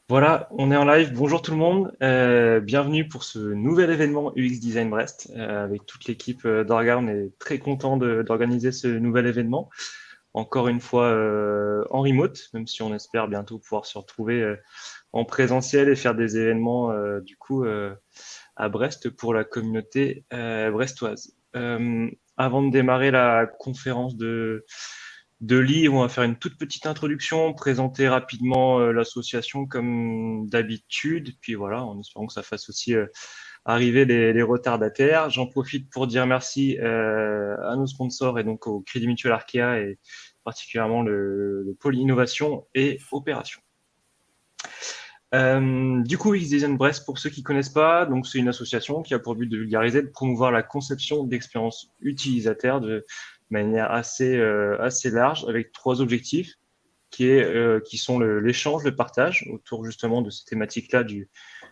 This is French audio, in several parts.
Voilà, on est en live. Bonjour tout le monde. Bienvenue pour ce nouvel événement UX Design Brest. Avec toute l'équipe d'Orga, on est très content d'organiser ce nouvel événement. Encore une fois en remote, même si on espère bientôt pouvoir se retrouver en présentiel et faire des événements à Brest pour la communauté brestoise. Avant de démarrer la conférence de livres, on va faire une toute petite introduction, présenter rapidement l'association comme d'habitude, puis voilà, en espérant que ça fasse aussi arriver les retardataires. J'en profite pour dire merci à nos sponsors et donc au Crédit Mutuel Arkea et particulièrement le pôle innovation et opération. Du coup, UX Design Brest, pour ceux qui connaissent pas, donc c'est une association qui a pour but de vulgariser, de promouvoir la conception d'expériences utilisateurs de manière assez large, avec trois objectifs qui sont l'échange, le partage autour justement de ces thématiques-là du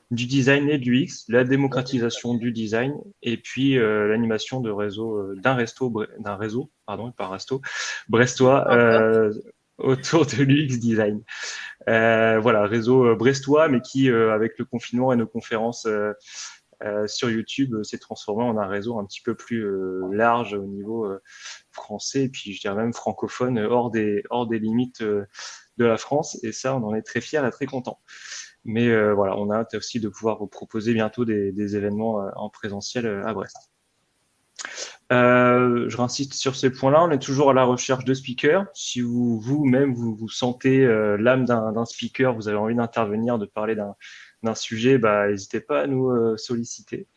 design et du UX, la démocratisation du design et puis l'animation de réseau d'un réseau, pardon, pas un resto, brestois Encore. autour de l'UX design. Voilà, réseau brestois, mais qui, avec le confinement et nos conférences sur YouTube, s'est transformé en un réseau un petit peu plus large au niveau français, et puis je dirais même francophone, hors des limites de la France. Et ça, on en est très fiers et très contents. Mais voilà, on a hâte aussi de pouvoir vous proposer bientôt des événements en présentiel à Brest. Je réinsiste sur ces points-là. On est toujours à la recherche de speakers. Si vous-même vous sentez l'âme d'un speaker, vous avez envie d'intervenir, de parler d'un sujet, bah, n'hésitez pas à nous solliciter.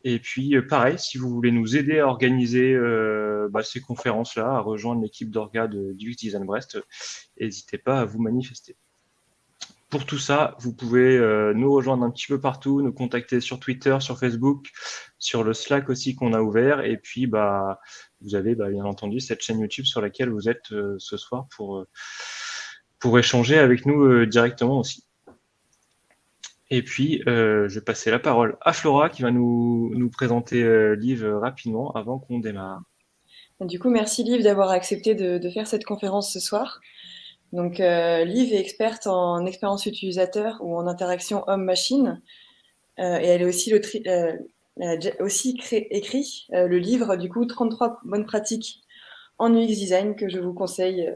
Et puis, pareil, si vous voulez nous aider à organiser ces conférences-là, à rejoindre l'équipe d'Orga du UX Design Brest, n'hésitez pas à vous manifester. Pour tout ça, vous pouvez nous rejoindre un petit peu partout, nous contacter sur Twitter, sur Facebook, sur le Slack aussi qu'on a ouvert. Et puis, vous avez bien entendu cette chaîne YouTube sur laquelle vous êtes ce soir pour échanger avec nous directement aussi. Et puis, je vais passer la parole à Flora qui va nous présenter Liv rapidement avant qu'on démarre. Du coup, merci Liv d'avoir accepté de faire cette conférence ce soir. Donc, Liv est experte en expérience utilisateur ou en interaction homme-machine. Et elle est aussi elle a aussi écrit le livre, du coup, 33 bonnes pratiques en UX design que je vous conseille,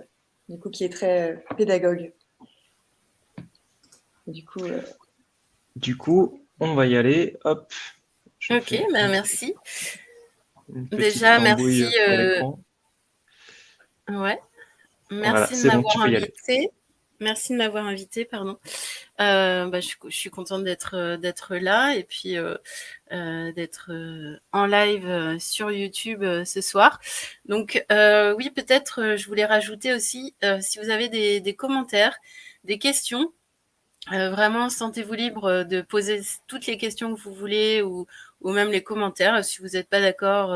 du coup, qui est très pédagogue. Du coup, Du coup, on va y aller. Hop, je Ok, fais ben merci. une petite Déjà, merci. tambouille pour l'écran. Ouais, Voilà, merci de c'est bon, tu m'avoir peux y aller. invité. Merci de m'avoir invité, pardon. Je suis contente d'être là et puis d'être en live sur YouTube ce soir. Donc oui, peut-être je voulais rajouter aussi si vous avez des commentaires, des questions. Vraiment, sentez-vous libre de poser toutes les questions que vous voulez ou même les commentaires. Si vous n'êtes pas d'accord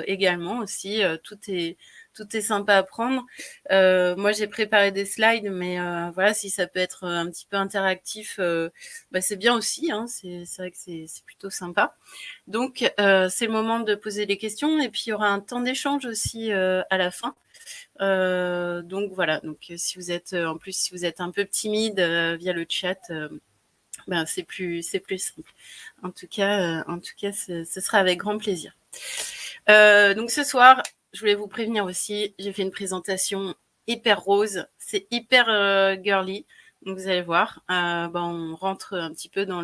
également aussi, tout est sympa à prendre. Moi, j'ai préparé des slides, mais voilà, si ça peut être un petit peu interactif, c'est bien aussi. Hein, c'est vrai que c'est plutôt sympa. Donc, c'est le moment de poser les questions et puis il y aura un temps d'échange aussi à la fin. Donc voilà, donc si vous êtes en plus si vous êtes un peu timide via le chat, c'est plus simple. En tout cas, ce sera avec grand plaisir. Donc ce soir, je voulais vous prévenir aussi, j'ai fait une présentation hyper rose, c'est hyper girly. Donc vous allez voir, on rentre un petit peu dans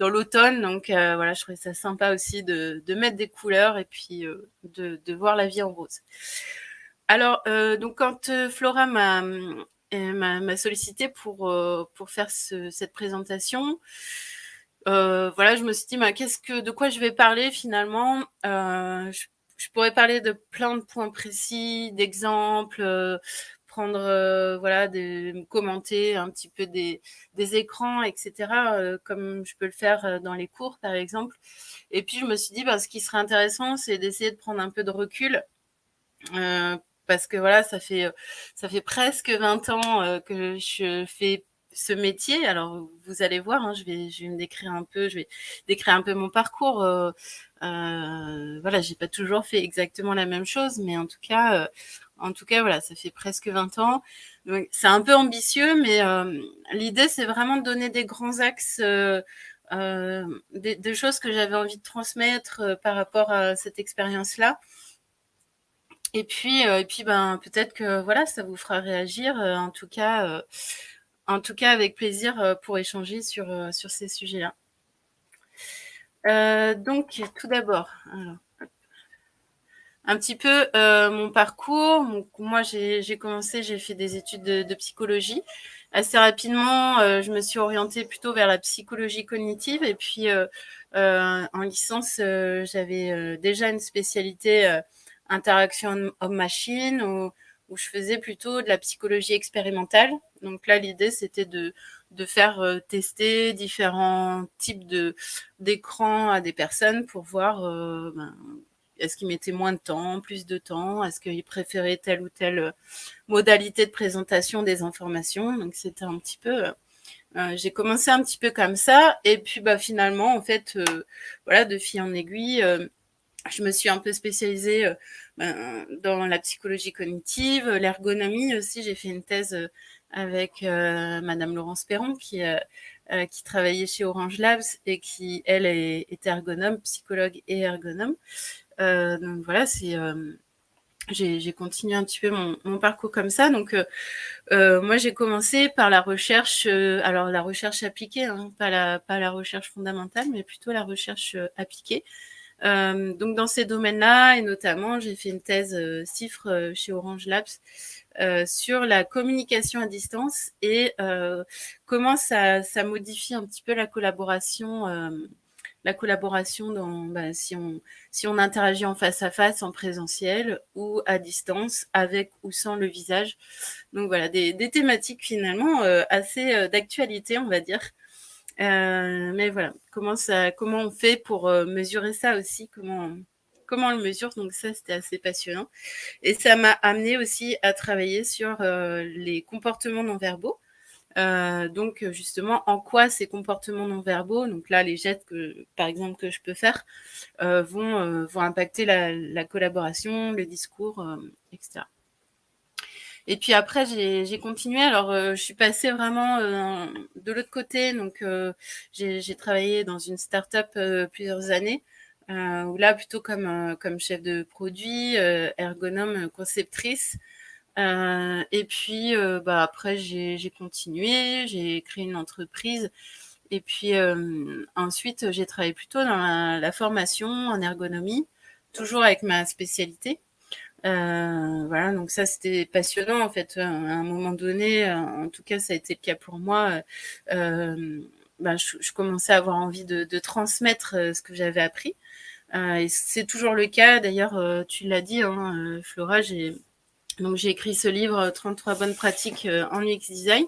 l'automne, donc voilà, je trouvais ça sympa aussi de mettre des couleurs et puis de voir la vie en rose. Alors, donc quand Flora m'a sollicité pour faire cette présentation, voilà, je me suis dit, de quoi je vais parler finalement. Je pourrais parler de plein de points précis, d'exemples, prendre, voilà, commenter un petit peu des écrans, etc., comme je peux le faire dans les cours, par exemple. Et puis, je me suis dit, ce qui serait intéressant, c'est d'essayer de prendre un peu de recul euh, parce que voilà, ça fait presque 20 ans que je fais ce métier. Alors vous allez voir, hein, je vais me décrire un peu, je vais décrire un peu mon parcours. Voilà, j'ai pas toujours fait exactement la même chose, mais en tout cas, En tout cas, voilà, ça fait presque 20 ans. Donc, c'est un peu ambitieux, mais l'idée, c'est vraiment de donner des grands axes, des choses que j'avais envie de transmettre par rapport à cette expérience-là. Et puis, ben, peut-être que voilà, ça vous fera réagir. En tout cas, avec plaisir pour échanger sur ces sujets-là. Donc, tout d'abord, alors, un petit peu mon parcours. Donc, moi, j'ai fait des études de psychologie. Assez rapidement, je me suis orientée plutôt vers la psychologie cognitive. Et puis, en licence, j'avais déjà une spécialité interaction homme-machine où je faisais plutôt de la psychologie expérimentale. Donc là, l'idée, c'était de faire tester différents types d'écrans à des personnes pour voir est-ce qu'ils mettaient moins de temps, plus de temps, est-ce qu'ils préféraient telle ou telle modalité de présentation des informations. Donc c'était un petit peu j'ai commencé un petit peu comme ça, et puis bah finalement en fait voilà, de fil en aiguille je me suis un peu spécialisée dans la psychologie cognitive, l'ergonomie aussi. J'ai fait une thèse avec Madame Laurence Perron qui travaillait chez Orange Labs et qui, elle, est ergonome, psychologue et ergonome. Donc voilà, j'ai continué un petit peu mon parcours comme ça. Donc moi, j'ai commencé par la recherche, alors la recherche appliquée, hein, pas la recherche fondamentale, mais plutôt la recherche appliquée. Donc dans ces domaines-là, et notamment, j'ai fait une thèse CIFRE chez Orange Labs sur la communication à distance et comment ça modifie un petit peu la collaboration dans si on interagit en face à face, en présentiel ou à distance, avec ou sans le visage. Donc voilà, des thématiques finalement assez d'actualité, on va dire. Mais voilà, comment on fait pour mesurer ça aussi, comment on le mesure. Donc ça, c'était assez passionnant. Et ça m'a amené aussi à travailler sur les comportements non verbaux. Donc justement, en quoi ces comportements non verbaux, donc là les gestes par exemple que je peux faire, vont impacter la collaboration, le discours, etc. Et puis après, j'ai continué. Alors, je suis passée vraiment de l'autre côté. Donc, j'ai travaillé dans une start-up plusieurs années, où là, plutôt comme chef de produit, ergonome, conceptrice. Et puis, bah, après, j'ai continué, j'ai créé une entreprise. Et puis, ensuite, j'ai travaillé plutôt dans la formation en ergonomie, toujours avec ma spécialité. Voilà, donc ça c'était passionnant en fait. À un moment donné, en tout cas ça a été le cas pour moi. Je commençais à avoir envie de transmettre ce que j'avais appris. Et c'est toujours le cas. D'ailleurs, tu l'as dit, hein, Flora, j'ai écrit ce livre 33 bonnes pratiques en UX design.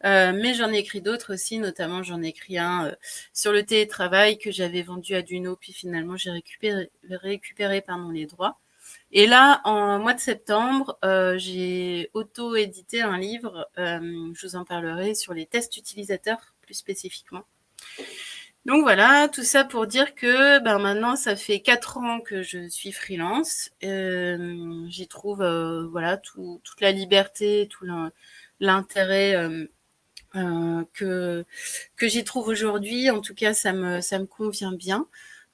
Mais j'en ai écrit d'autres aussi, notamment j'en ai écrit un sur le télétravail que j'avais vendu à Duno, puis finalement j'ai récupéré les droits. Et là, en mois de septembre, j'ai auto-édité un livre, je vous en parlerai, sur les tests utilisateurs plus spécifiquement. Donc voilà, tout ça pour dire que maintenant, ça fait 4 ans que je suis freelance. J'y trouve voilà, toute la liberté, tout l'intérêt que j'y trouve aujourd'hui. En tout cas, ça me convient bien.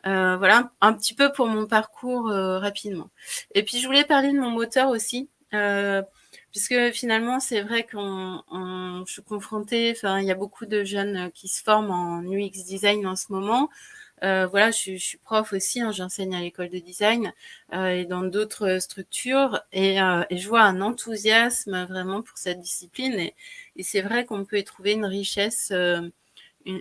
Voilà, un petit peu pour mon parcours rapidement. Et puis, je voulais parler de mon moteur aussi, puisque finalement, c'est vrai que je suis confrontée, enfin, il y a beaucoup de jeunes qui se forment en UX design en ce moment. Voilà, je suis prof aussi, hein, j'enseigne à l'école de design et dans d'autres structures, et je vois un enthousiasme vraiment pour cette discipline, et c'est vrai qu'on peut y trouver une richesse,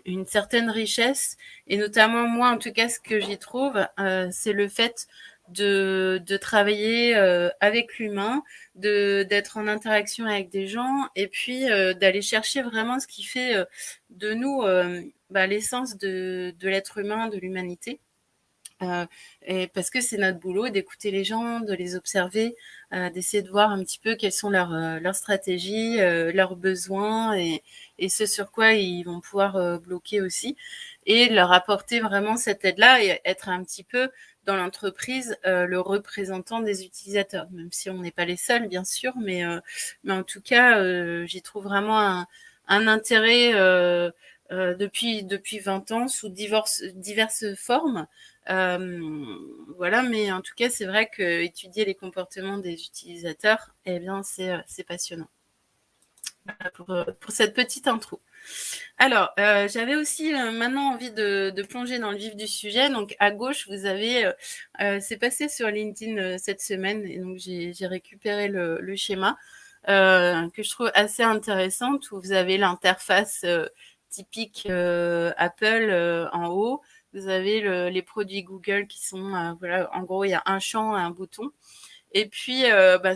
une certaine richesse, et notamment moi en tout cas ce que j'y trouve, c'est le fait de travailler avec l'humain, d'être en interaction avec des gens, et puis d'aller chercher vraiment ce qui fait de nous l'essence de l'être humain, de l'humanité. Et parce que c'est notre boulot d'écouter les gens, de les observer, d'essayer de voir un petit peu quelles sont leurs stratégies, leurs besoins, et ce sur quoi ils vont pouvoir bloquer aussi, et leur apporter vraiment cette aide-là et être un petit peu dans l'entreprise le représentant des utilisateurs, même si on n'est pas les seuls, bien sûr, mais en tout cas, j'y trouve vraiment un intérêt depuis 20 ans sous diverses formes. Voilà, mais en tout cas, c'est vrai que étudier les comportements des utilisateurs, eh bien, c'est passionnant. Voilà pour cette petite intro. Alors, j'avais aussi maintenant envie de plonger dans le vif du sujet. Donc, à gauche, vous avez, c'est passé sur LinkedIn cette semaine, et donc j'ai récupéré le schéma que je trouve assez intéressante, où vous avez l'interface typique Apple en haut. Vous avez les produits Google qui sont, voilà, en gros, il y a un champ et un bouton. Et puis,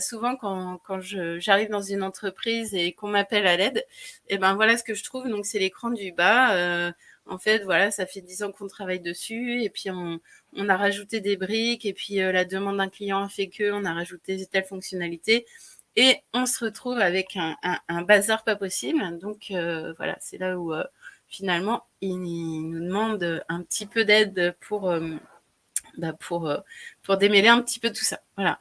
souvent, quand j'arrive dans une entreprise et qu'on m'appelle à l'aide, et ben voilà ce que je trouve. Donc, c'est l'écran du bas. En fait, voilà, ça fait 10 ans qu'on travaille dessus. Et puis, on a rajouté des briques. Et puis, la demande d'un client a fait qu'on a rajouté telle fonctionnalité. Et on se retrouve avec un bazar pas possible. Donc, voilà, c'est là où, finalement, il nous demande un petit peu d'aide pour démêler un petit peu tout ça. Voilà.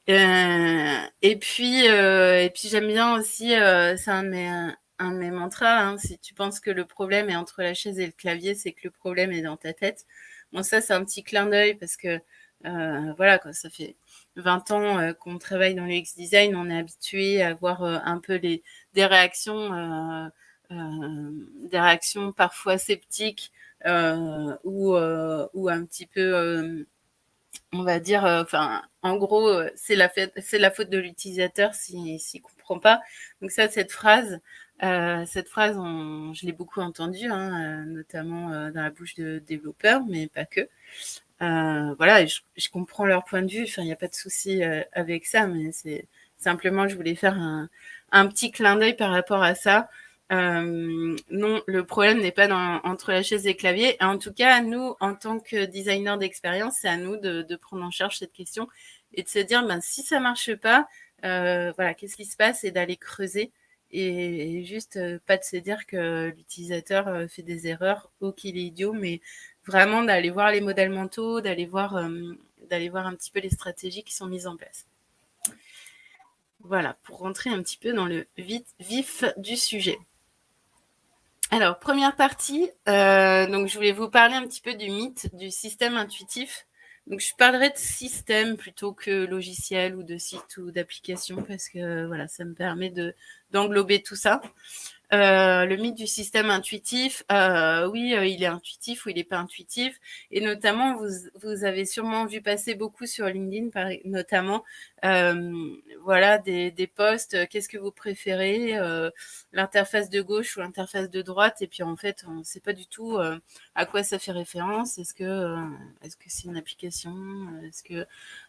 Et puis j'aime bien aussi, c'est un de mes mantras, hein, si tu penses que le problème est entre la chaise et le clavier, c'est que le problème est dans ta tête. Bon, ça, c'est un petit clin d'œil parce que, voilà, quoi, ça fait 20 ans qu'on travaille dans le UX design, on est habitué à voir un peu des réactions parfois sceptiques ou un petit peu on va dire, en gros, c'est la faute de l'utilisateur s'il comprend pas. Donc ça, cette phrase, je l'ai beaucoup entendue, hein, notamment dans la bouche de développeurs, mais pas que. Voilà, et je comprends leur point de vue. Enfin, il n'y a pas de souci avec ça, mais c'est simplement, je voulais faire un petit clin d'œil par rapport à ça. Non, le problème n'est pas entre la chaise et le clavier. Et en tout cas, nous, en tant que designer d'expérience, c'est à nous de prendre en charge cette question et de se dire, si ça marche pas, voilà, qu'est-ce qui se passe, et d'aller creuser et juste pas de se dire que l'utilisateur fait des erreurs ou qu'il est idiot, mais vraiment d'aller voir les modèles mentaux, d'aller voir un petit peu les stratégies qui sont mises en place. Voilà, pour rentrer un petit peu dans le vif du sujet. Alors, première partie, donc je voulais vous parler un petit peu du mythe du système intuitif. Donc, je parlerai de système plutôt que logiciel ou de site ou d'application parce que voilà, ça me permet d'englober tout ça. Le mythe du système intuitif, oui, il est intuitif ou il n'est pas intuitif. Et notamment, vous avez sûrement vu passer beaucoup sur LinkedIn, notamment, voilà, des posts, qu'est-ce que vous préférez, l'interface de gauche ou l'interface de droite, et puis en fait, on ne sait pas du tout à quoi ça fait référence. Est-ce que c'est une application,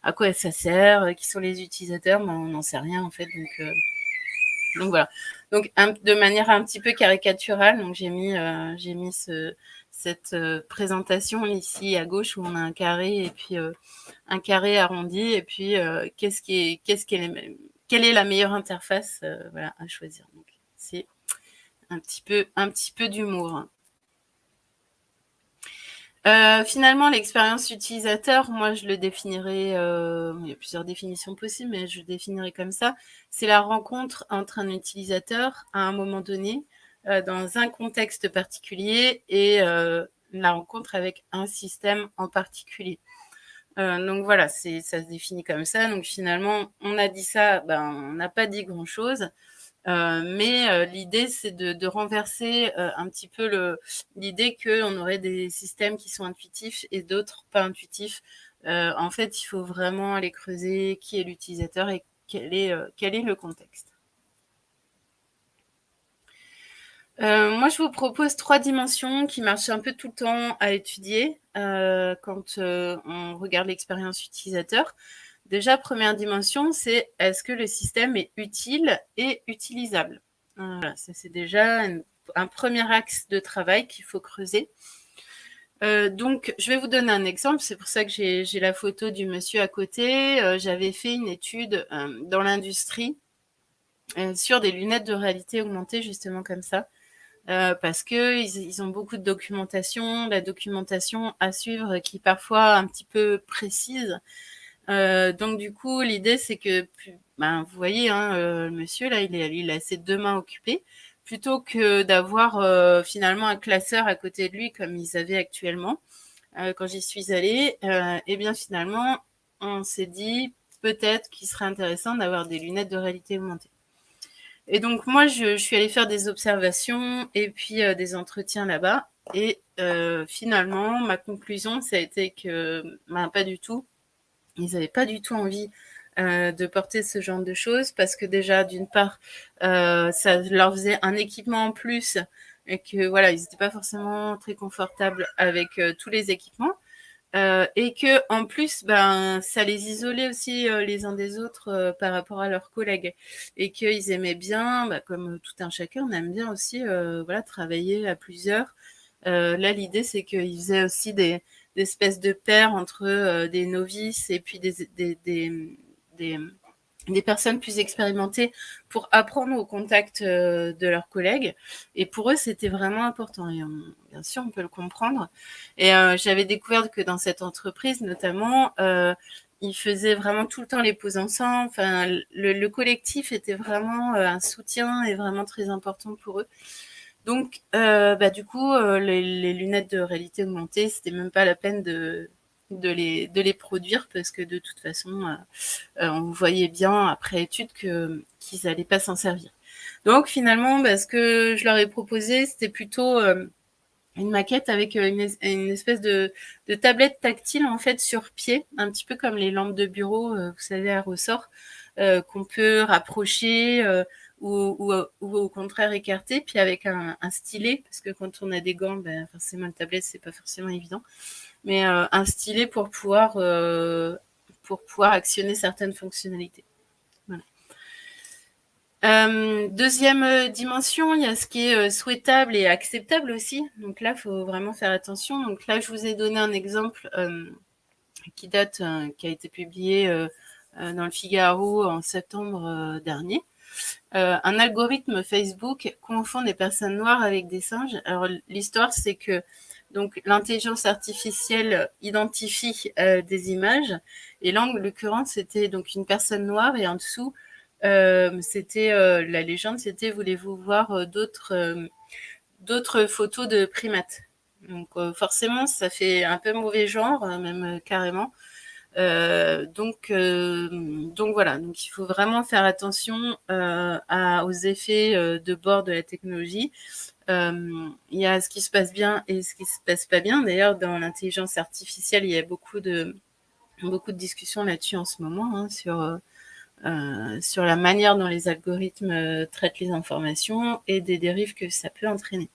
à quoi ça sert, qui sont les utilisateurs, on n'en sait rien en fait. Donc voilà. Donc de manière un petit peu caricaturale, donc j'ai mis cette présentation ici à gauche où on a un carré et puis un carré arrondi, et puis quelle est la meilleure interface voilà, à choisir. Donc c'est un petit peu d'humour. Finalement, l'expérience utilisateur, moi, je le définirais, il y a plusieurs définitions possibles, mais je le définirais comme ça. C'est la rencontre entre un utilisateur à un moment donné, dans un contexte particulier, et la rencontre avec un système en particulier. Donc voilà, ça se définit comme ça. Donc finalement, on a dit ça, on n'a pas dit grand-chose. Mais l'idée, c'est de renverser un petit peu l'idée qu'on aurait des systèmes qui sont intuitifs et d'autres pas intuitifs. En fait, il faut vraiment aller creuser qui est l'utilisateur et quel est le contexte. Moi, je vous propose 3 dimensions qui marchent un peu tout le temps à étudier quand on regarde l'expérience utilisateur. Déjà, première dimension, c'est est-ce que le système est utile et utilisable? Voilà, ça c'est déjà un premier axe de travail qu'il faut creuser. Donc, je vais vous donner un exemple. C'est pour ça que j'ai la photo du monsieur à côté. J'avais fait une étude dans l'industrie sur des lunettes de réalité augmentée, justement comme ça. parce que ils ont beaucoup de documentation, la documentation à suivre qui est parfois un petit peu précise. Donc du coup, l'idée c'est que, vous voyez, hein, le monsieur là, il a ses 2 mains occupées, plutôt que d'avoir finalement un classeur à côté de lui comme ils avaient actuellement. Quand j'y suis allée, et bien finalement, on s'est dit peut-être qu'il serait intéressant d'avoir des lunettes de réalité augmentée. Et donc moi, je suis allée faire des observations et puis des entretiens là-bas. Et finalement, ma conclusion, ça a été que pas du tout. Ils n'avaient pas du tout envie de porter ce genre de choses parce que déjà, d'une part, ça leur faisait un équipement en plus et que voilà, ils n'étaient pas forcément très confortables avec tous les équipements. Et que en plus, ça les isolait aussi les uns des autres par rapport à leurs collègues, et qu'ils aimaient bien, comme tout un chacun, on aime bien aussi, voilà, travailler à plusieurs. Là, l'idée, c'est qu'ils faisaient aussi des espèces de pairs entre des novices et puis des, des personnes plus expérimentées pour apprendre au contact de leurs collègues. Et pour eux, c'était vraiment important. Et bien sûr, on peut le comprendre. Et j'avais découvert que dans cette entreprise, notamment, ils faisaient vraiment tout le temps les pauses ensemble. Enfin, le collectif était vraiment un soutien et vraiment très important pour eux. Donc, du coup, les lunettes de réalité augmentée, c'était même pas la peine de les produire parce que de toute façon, on voyait bien après étude qu'ils n'allaient pas s'en servir. Donc finalement, ce que je leur ai proposé, c'était plutôt une maquette avec une espèce de tablette tactile en fait sur pied, un petit peu comme les lampes de bureau, vous savez, à ressort, qu'on peut rapprocher ou au contraire écarter, puis avec un stylet, parce que quand on a des gants, forcément une tablette c'est pas forcément évident, mais un stylet pour pouvoir actionner certaines fonctionnalités. Voilà. Deuxième dimension, il y a ce qui est souhaitable et acceptable aussi. Donc là, il faut vraiment faire attention. Donc là, je vous ai donné un exemple qui a été publié dans le Figaro en septembre dernier. Un algorithme Facebook confond des personnes noires avec des singes. Alors l'histoire, c'est que donc l'intelligence artificielle identifie des images, et là en l'occurrence c'était donc une personne noire, et en dessous c'était la légende, c'était voulez-vous voir d'autres photos de primates. Donc forcément ça fait un peu mauvais genre, même carrément. Donc voilà, donc il faut vraiment faire attention aux effets de bord de la technologie. Il y a ce qui se passe bien et ce qui se passe pas bien. D'ailleurs, dans l'intelligence artificielle, il y a beaucoup de discussions là-dessus en ce moment, hein, sur la manière dont les algorithmes traitent les informations et des dérives que ça peut entraîner.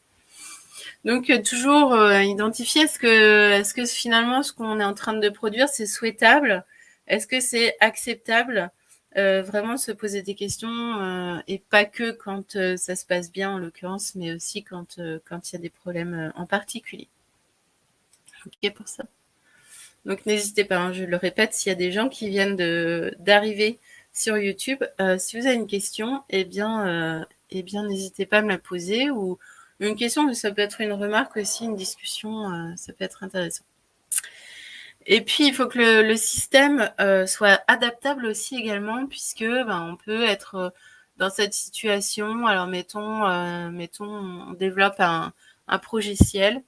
Donc toujours identifier est-ce que finalement ce qu'on est en train de produire c'est souhaitable, est-ce que c'est acceptable, vraiment se poser des questions et pas que quand ça se passe bien en l'occurrence, mais aussi quand il y a des problèmes en particulier. Ok pour ça. Donc n'hésitez pas, hein, je le répète, s'il y a des gens qui viennent d'arriver sur YouTube, si vous avez une question, eh bien n'hésitez pas à me la poser, ou une question, mais ça peut être une remarque aussi, une discussion, ça peut être intéressant. Et puis, il faut que le système soit adaptable aussi également, puisque on peut être dans cette situation. Alors, mettons, on développe un progiciel.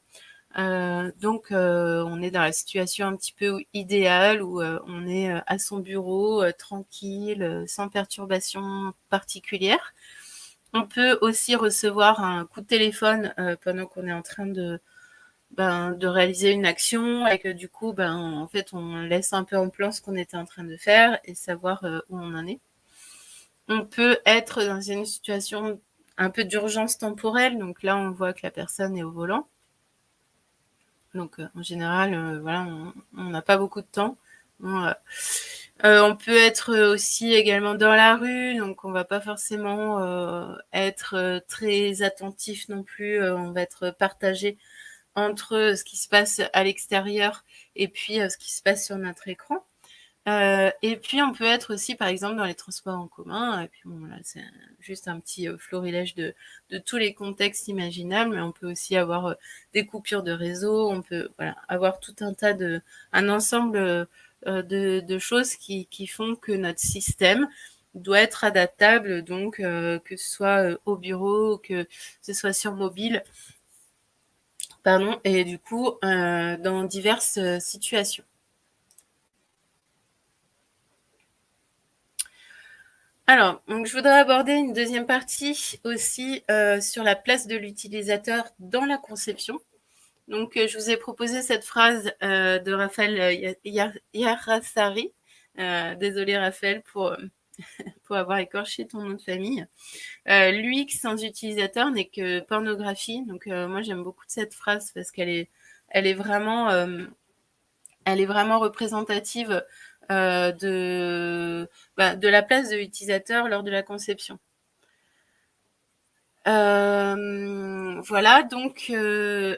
Donc, on est dans la situation un petit peu idéale où on est à son bureau, tranquille, sans perturbation particulière. On peut aussi recevoir un coup de téléphone pendant qu'on est en train de réaliser une action, et que du coup, en fait, on laisse un peu en plan ce qu'on était en train de faire et savoir où on en est. On peut être dans une situation un peu d'urgence temporelle. Donc là, on voit que la personne est au volant. Donc en général, voilà, on n'a pas beaucoup de temps. On peut être aussi également dans la rue, donc on va pas forcément être très attentif non plus. On va être partagé entre ce qui se passe à l'extérieur et puis ce qui se passe sur notre écran. Et puis, on peut être aussi, par exemple, dans les transports en commun. Et puis, bon, là, c'est juste un petit florilège de tous les contextes imaginables. Mais on peut aussi avoir des coupures de réseau. On peut avoir tout un tas un ensemble de choses qui font que notre système doit être adaptable. Donc, que ce soit au bureau, que ce soit sur mobile, pardon, et du coup, dans diverses situations. Alors, donc je voudrais aborder une deuxième partie aussi sur la place de l'utilisateur dans la conception. Donc, je vous ai proposé cette phrase de Raphaël Yarasari. Désolée Raphaël pour avoir écorché ton nom de famille. L'UX sans utilisateur n'est que pornographie. Donc, moi, j'aime beaucoup cette phrase parce qu'elle est vraiment représentative de la place de l'utilisateur lors de la conception. Voilà, donc je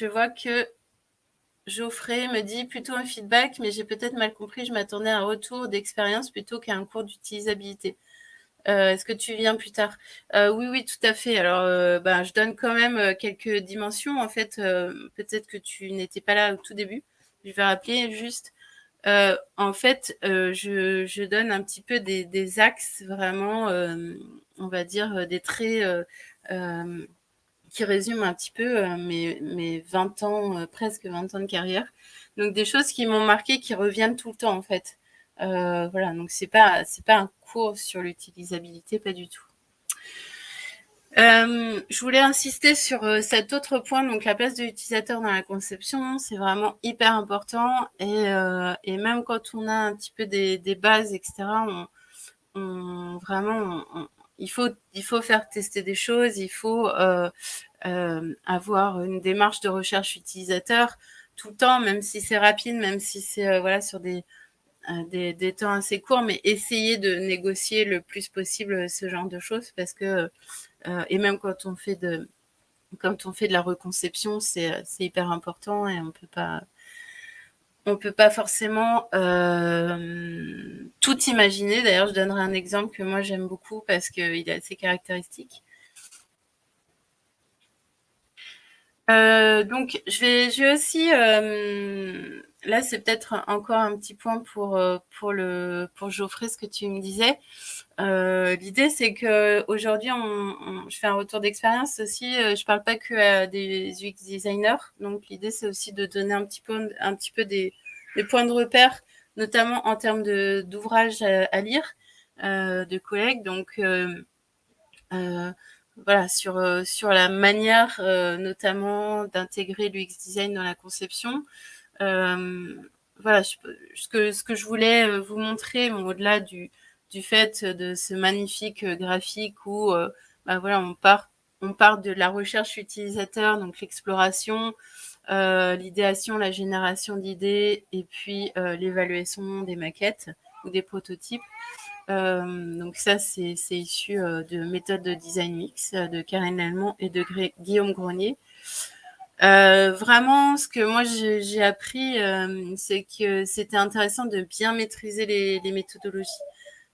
vois que Geoffrey me dit plutôt un feedback, mais j'ai peut-être mal compris, je m'attendais à un retour d'expérience plutôt qu'à un cours d'utilisabilité. Est-ce que tu viens plus tard? Oui, tout à fait. Alors, je donne quand même quelques dimensions. En fait, peut-être que tu n'étais pas là au tout début. Je vais rappeler juste. En fait, je donne un petit peu des axes vraiment, on va dire, des traits qui résument un petit peu mes 20 ans, presque 20 ans de carrière. Donc, des choses qui m'ont marqué, qui reviennent tout le temps, en fait. Voilà, donc c'est pas un cours sur l'utilisabilité, pas du tout. Je voulais insister sur cet autre point, donc la place de l'utilisateur dans la conception, c'est vraiment hyper important et même quand on a un petit peu des bases, etc., il faut faire tester des choses, il faut avoir une démarche de recherche utilisateur tout le temps, même si c'est rapide, même si c'est sur des temps assez courts, mais essayer de négocier le plus possible ce genre de choses parce que et même quand on fait de la reconception, c'est hyper important et on peut pas forcément tout imaginer. D'ailleurs, je donnerai un exemple que moi j'aime beaucoup parce qu'il est assez caractéristique. Donc, je vais aussi. Là, c'est peut-être encore un petit point pour Geoffrey, ce que tu me disais. L'idée, c'est que aujourd'hui, je fais un retour d'expérience aussi. Je parle pas que à des UX designers. Donc, l'idée, c'est aussi de donner un petit peu des points de repère, notamment en termes d'ouvrages à lire de collègues. Donc, voilà, sur la manière notamment d'intégrer l'UX design dans la conception. Voilà, ce que je voulais vous montrer, au-delà du fait de ce magnifique graphique où voilà, on part de la recherche utilisateur, donc l'exploration, l'idéation, la génération d'idées et puis l'évaluation des maquettes ou des prototypes. Donc ça, c'est issu de méthodes de design mix de Karen Lallemand et de Guillaume Grenier. Vraiment, ce que moi j'ai appris, c'est que c'était intéressant de bien maîtriser les méthodologies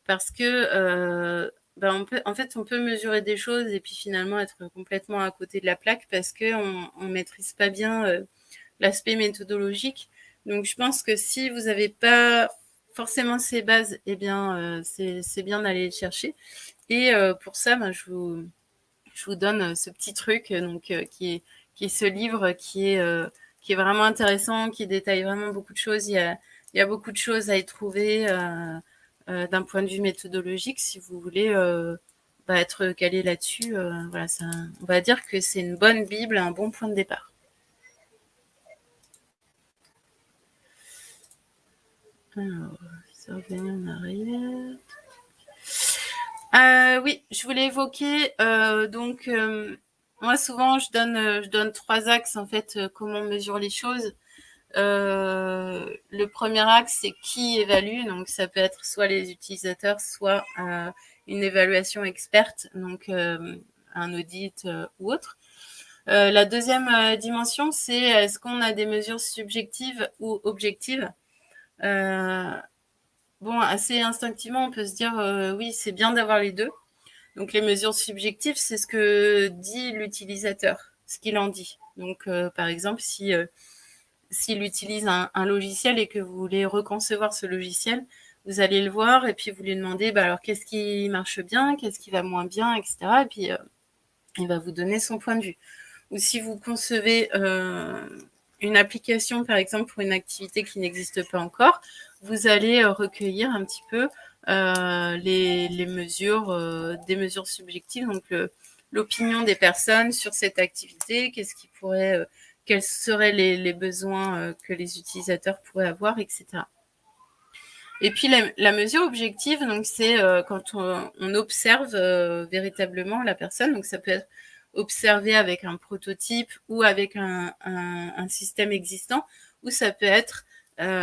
parce que on peut mesurer des choses et puis finalement être complètement à côté de la plaque parce que on maîtrise pas bien l'aspect méthodologique. Donc, je pense que si vous n'avez pas forcément ces bases, eh bien, c'est bien d'aller les chercher. Et pour ça, je vous donne ce petit truc, donc qui est ce livre qui est vraiment intéressant, qui détaille vraiment beaucoup de choses. Il y a beaucoup de choses à y trouver d'un point de vue méthodologique, si vous voulez être calé là-dessus. Voilà, on va dire que c'est une bonne bible, un bon point de départ. Alors, je vais revenir en arrière. Oui, je voulais évoquer moi souvent je donne 3 axes en fait comment on mesure les choses. Le premier axe c'est qui évalue, donc ça peut être soit les utilisateurs, soit une évaluation experte, donc un audit ou autre. La deuxième dimension, c'est est-ce qu'on a des mesures subjectives ou objectives? Bon, assez instinctivement, on peut se dire oui, c'est bien d'avoir les deux. Donc les mesures subjectives, c'est ce que dit l'utilisateur, ce qu'il en dit. Donc par exemple, s'il utilise un logiciel et que vous voulez reconcevoir ce logiciel, vous allez le voir et puis vous lui demandez alors qu'est-ce qui marche bien, qu'est-ce qui va moins bien, etc. Et puis il va vous donner son point de vue. Ou si vous concevez une application, par exemple, pour une activité qui n'existe pas encore, vous allez recueillir un petit peu les mesures, des mesures subjectives, donc l'opinion des personnes sur cette activité, quels seraient les besoins que les utilisateurs pourraient avoir, etc. Et puis la mesure objective, donc c'est quand on observe véritablement la personne, donc ça peut être observé avec un prototype ou avec un système existant, ou ça peut être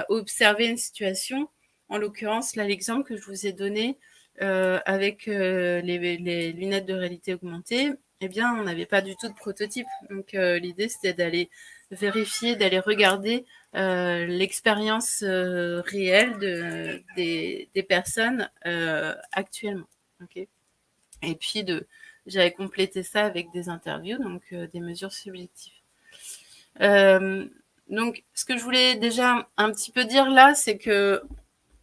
observer une situation. En l'occurrence, là, l'exemple que je vous ai donné avec les lunettes de réalité augmentée, eh bien, on n'avait pas du tout de prototype. Donc, l'idée, c'était d'aller vérifier, d'aller regarder l'expérience réelle des personnes actuellement. Okay. Et puis, j'avais complété ça avec des interviews, donc des mesures subjectives. Donc, ce que je voulais déjà un petit peu dire là, c'est que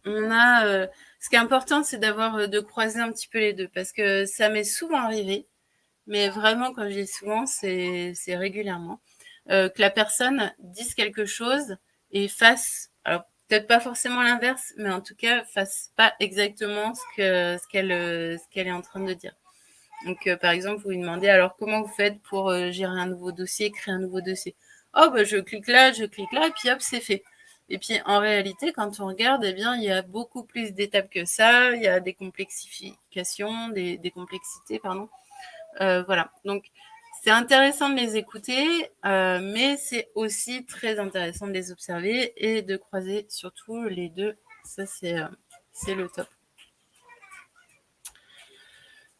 ce qui est important, c'est de croiser un petit peu les deux, parce que ça m'est souvent arrivé, mais vraiment, quand je dis souvent, c'est régulièrement, que la personne dise quelque chose et fasse, alors peut-être pas forcément l'inverse, mais en tout cas, fasse pas exactement ce qu'elle est en train de dire. Donc, par exemple, vous lui demandez, alors comment vous faites pour gérer un nouveau dossier, créer un nouveau dossier? Oh, je clique là, et puis hop, c'est fait. Et puis, en réalité, quand on regarde, eh bien, il y a beaucoup plus d'étapes que ça. Il y a des complexifications, des complexités, pardon. Voilà. Donc, c'est intéressant de les écouter, mais c'est aussi très intéressant de les observer et de croiser surtout les deux. Ça, c'est le top.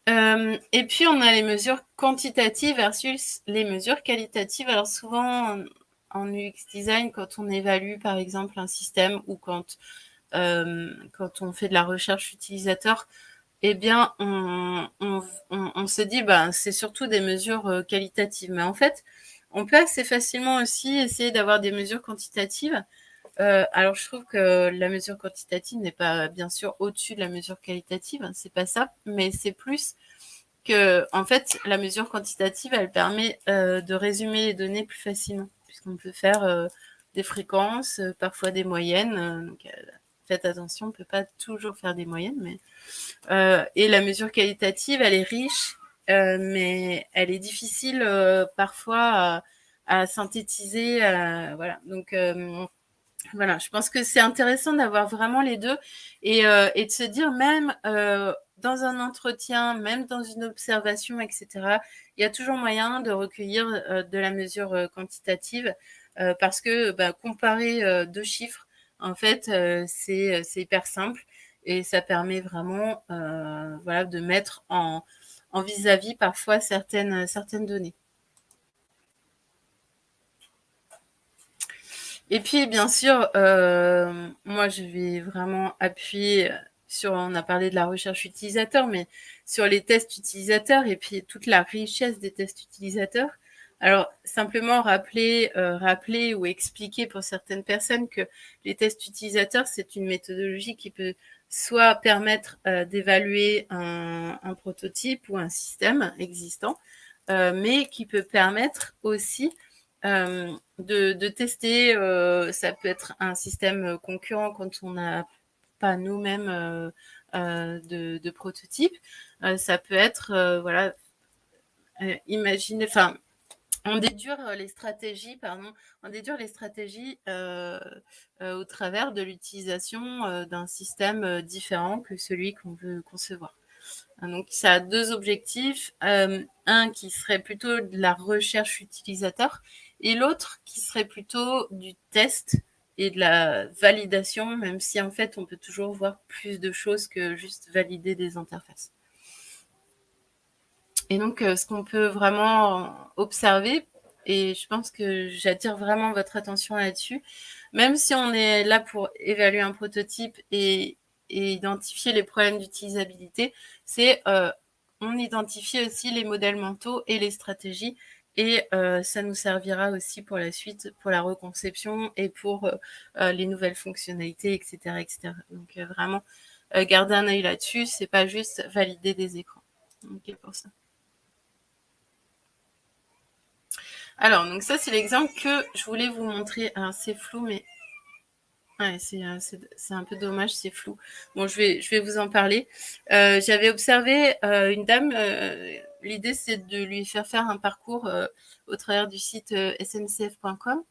Et puis, on a les mesures quantitatives versus les mesures qualitatives. Alors, souvent, en UX design, quand on évalue, par exemple, un système ou quand on fait de la recherche utilisateur, eh bien, on se dit, c'est surtout des mesures qualitatives. Mais en fait, on peut assez facilement aussi essayer d'avoir des mesures quantitatives. Alors, je trouve que la mesure quantitative n'est pas, bien sûr, au-dessus de la mesure qualitative. C'est pas ça, mais c'est plus que, en fait, la mesure quantitative, elle permet de résumer les données plus facilement, puisqu'on peut faire des fréquences, parfois des moyennes. Donc, faites attention, on ne peut pas toujours faire des moyennes, mais et la mesure qualitative, elle est riche, mais elle est difficile parfois à synthétiser. Voilà. Donc voilà, je pense que c'est intéressant d'avoir vraiment les deux et de se dire même dans un entretien, même dans une observation, etc., il y a toujours moyen de recueillir de la mesure quantitative parce que comparer deux chiffres, en fait, c'est hyper simple et ça permet vraiment voilà, de mettre en vis-à-vis parfois certaines données. Et puis, bien sûr, moi, je vais vraiment appuyer on a parlé de la recherche utilisateur, mais sur les tests utilisateurs et puis toute la richesse des tests utilisateurs. Alors, simplement rappeler ou expliquer pour certaines personnes que les tests utilisateurs, c'est une méthodologie qui peut soit permettre d'évaluer un prototype ou un système existant, mais qui peut permettre aussi de tester. Ça peut être un système concurrent quand on n'a pas nous-mêmes de prototype. Ça peut être, voilà, imaginer, enfin, en déduire les stratégies au travers de l'utilisation d'un système différent que celui qu'on veut concevoir. Donc, ça a deux objectifs. Un qui serait plutôt de la recherche utilisateur et l'autre qui serait plutôt du test et de la validation, même si en fait, on peut toujours voir plus de choses que juste valider des interfaces. Et donc, ce qu'on peut vraiment observer, et je pense que j'attire vraiment votre attention là-dessus. Même si on est là pour évaluer un prototype et identifier les problèmes d'utilisabilité, c'est on identifie aussi les modèles mentaux et les stratégies, et ça nous servira aussi pour la suite, pour la reconception et pour les nouvelles fonctionnalités, etc., etc. Donc vraiment, garder un œil là-dessus, c'est pas juste valider des écrans. Ok, pour ça. Alors, donc ça, c'est l'exemple que je voulais vous montrer. Alors, c'est flou, mais ouais, c'est un peu dommage, c'est flou. Bon, je vais vous en parler. J'avais observé une dame. L'idée, c'est de lui faire un parcours au travers du site sncf.com.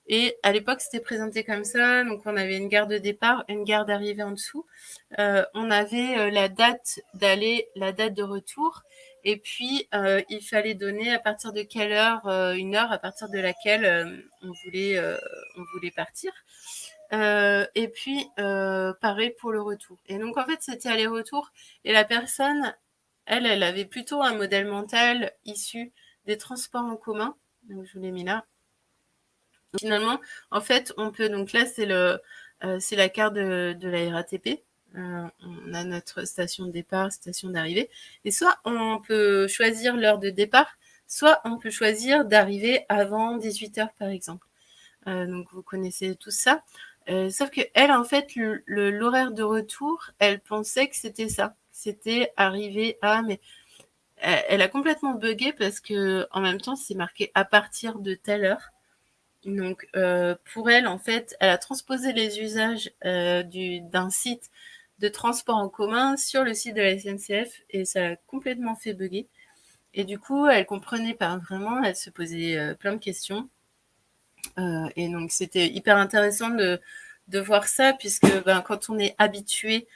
Et à l'époque, c'était présenté comme ça. Donc, on avait une gare de départ, une gare d'arrivée en dessous. On avait la date d'aller, la date de retour. Et puis, il fallait donner à partir de quelle heure, une heure à partir de laquelle on voulait partir. Et puis, pareil pour le retour. Et donc, en fait, c'était aller-retour. Et la personne, elle avait plutôt un modèle mental issu des transports en commun. Donc, je vous l'ai mis là. Finalement, en fait, on peut, donc là, c'est la carte de la RATP. On a notre station de départ, station d'arrivée. Et soit on peut choisir l'heure de départ, soit on peut choisir d'arriver avant 18h, par exemple. Donc, vous connaissez tout ça. Sauf que elle, en fait, l'horaire de retour, elle pensait que c'était ça. C'était arriver à... Mais elle a complètement bugué parce que en même temps, c'est marqué à partir de telle heure. Donc, pour elle, en fait, elle a transposé les usages d'un site de transport en commun sur le site de la SNCF et ça l'a complètement fait bugger. Et du coup, elle comprenait pas vraiment, elle se posait plein de questions. Et donc, c'était hyper intéressant de voir ça, puisque quand on est habitué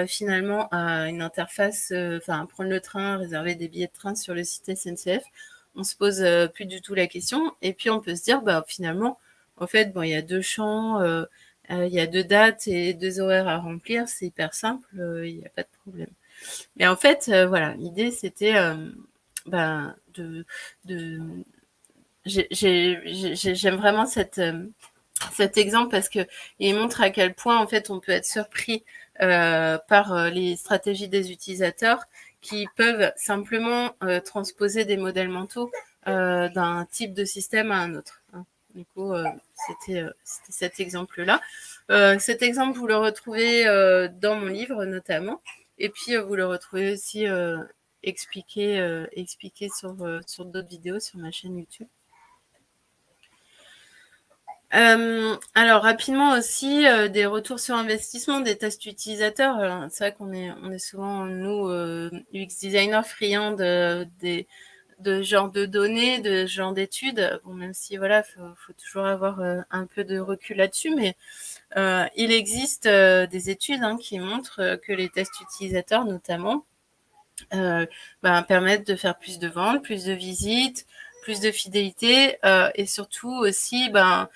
finalement à une interface, à prendre le train, réserver des billets de train sur le site SNCF, on se pose plus du tout la question. Et puis, on peut se dire, finalement, en fait, il y a deux champs, il y a deux dates et deux horaires à remplir, c'est hyper simple, il n'y a pas de problème. Mais en fait, voilà, l'idée, c'était de j'aime vraiment cet exemple parce que il montre à quel point en fait on peut être surpris par les stratégies des utilisateurs qui peuvent simplement transposer des modèles mentaux d'un type de système à un autre. Du coup, c'était cet exemple-là. Cet exemple, vous le retrouvez dans mon livre notamment, et puis vous le retrouvez aussi expliqué sur d'autres vidéos sur ma chaîne YouTube. Alors rapidement aussi, des retours sur investissement, des tests utilisateurs. Alors, c'est vrai qu'on est souvent, nous, UX designers, friands de ce genre de données, de ce genre d'études. Bon, même si, voilà, faut toujours avoir un peu de recul là-dessus, mais il existe des études qui montrent que les tests utilisateurs, notamment, permettent de faire plus de ventes, plus de visites, plus de fidélité, et surtout aussi de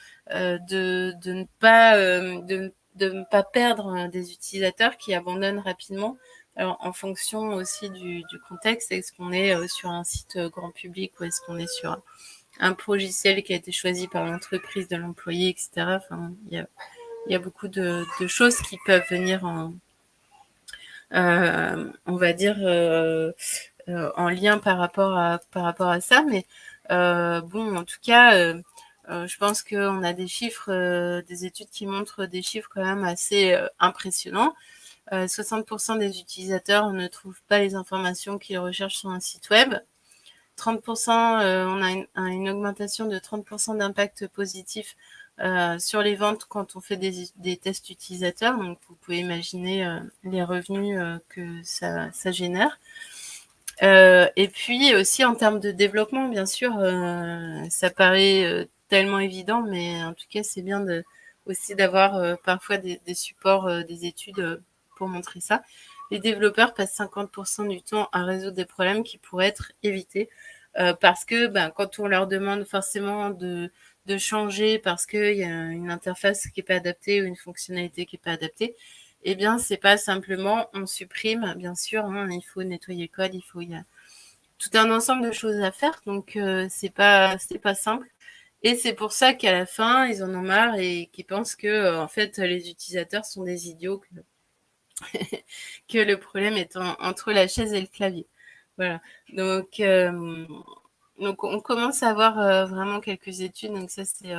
ne pas perdre des utilisateurs qui abandonnent rapidement. Alors, en fonction aussi du contexte, est-ce qu'on est sur un site grand public ou est-ce qu'on est sur un logiciel qui a été choisi par l'entreprise de l'employé, etc. Enfin, il y a beaucoup de choses qui peuvent venir on va dire en lien par rapport à ça, mais bon, en tout cas, je pense qu'on a des chiffres, des études qui montrent des chiffres quand même assez impressionnants. 60% des utilisateurs ne trouvent pas les informations qu'ils recherchent sur un site web. 30%, on a une augmentation de 30% d'impact positif sur les ventes quand on fait des tests utilisateurs. Donc, vous pouvez imaginer les revenus que ça génère. Et puis aussi en termes de développement, bien sûr, ça paraît tellement évident, mais en tout cas, c'est bien aussi d'avoir parfois des supports, des études pour montrer ça. Les développeurs passent 50% du temps à résoudre des problèmes qui pourraient être évités parce que quand on leur demande forcément de changer parce qu'il y a une interface qui n'est pas adaptée ou une fonctionnalité qui n'est pas adaptée, eh bien, c'est pas simplement on supprime, bien sûr, il faut nettoyer le code, il tout un ensemble de choses à faire, donc c'est pas simple. Et c'est pour ça qu'à la fin, ils en ont marre et qu'ils pensent que en fait les utilisateurs sont des idiots, que le problème est entre la chaise et le clavier. Voilà. Donc on commence à avoir vraiment quelques études, donc ça c'est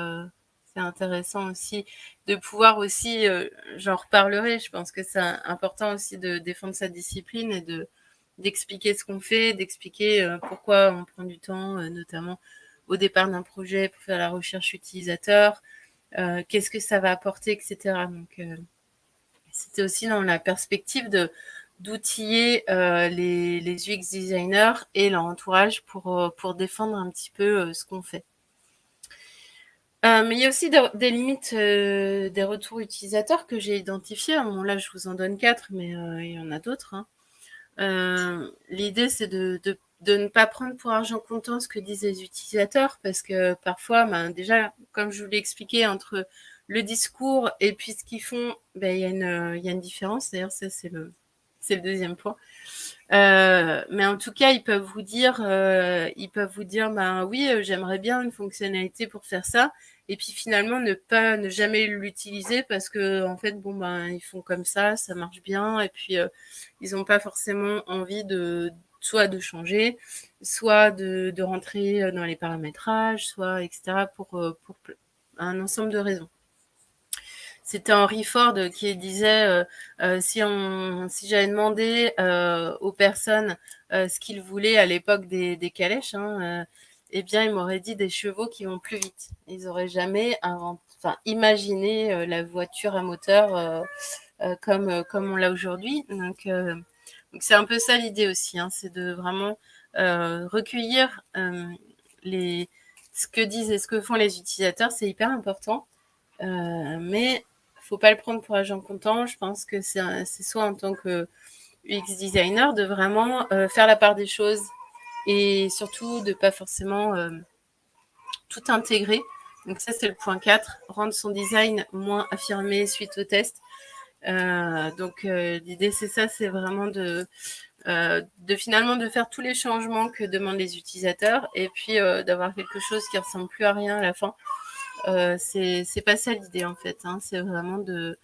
intéressant aussi de pouvoir aussi, j'en reparlerai, je pense que c'est important aussi de défendre sa discipline et d'expliquer ce qu'on fait, d'expliquer pourquoi on prend du temps, notamment au départ d'un projet pour faire la recherche utilisateur, qu'est-ce que ça va apporter, etc. Donc c'était aussi dans la perspective d'outiller les UX designers et leur entourage pour défendre un petit peu ce qu'on fait. Mais il y a aussi des limites des retours utilisateurs que j'ai identifiés. Bon, là, je vous en donne 4, mais il y en a d'autres. L'idée, c'est de ne pas prendre pour argent comptant ce que disent les utilisateurs, parce que parfois, déjà, comme je vous l'ai expliqué, entre le discours et puis ce qu'ils font, il y a une différence. D'ailleurs, ça, c'est le deuxième point. Mais en tout cas, ils peuvent vous dire, oui, j'aimerais bien une fonctionnalité pour faire ça, et puis finalement ne jamais l'utiliser parce que en fait, ils font comme ça marche bien, et puis ils n'ont pas forcément envie soit de changer, soit de rentrer dans les paramétrages, soit etc. pour un ensemble de raisons. C'était Henry Ford qui disait si j'avais demandé aux personnes ce qu'ils voulaient à l'époque des calèches, eh bien, ils m'auraient dit des chevaux qui vont plus vite. Ils n'auraient jamais imaginé la voiture à moteur comme on l'a aujourd'hui. Donc c'est un peu ça l'idée aussi, c'est de vraiment recueillir ce que disent et ce que font les utilisateurs. C'est hyper important, mais faut pas le prendre pour argent comptant. Je pense que c'est soit en tant que UX designer de vraiment faire la part des choses et surtout de pas forcément tout intégrer. Donc ça, c'est le point 4, rendre son design moins affirmé suite au test. L'idée, c'est ça, c'est vraiment de finalement de faire tous les changements que demandent les utilisateurs et puis d'avoir quelque chose qui ressemble plus à rien à la fin. C'est pas ça l'idée en fait, c'est vraiment de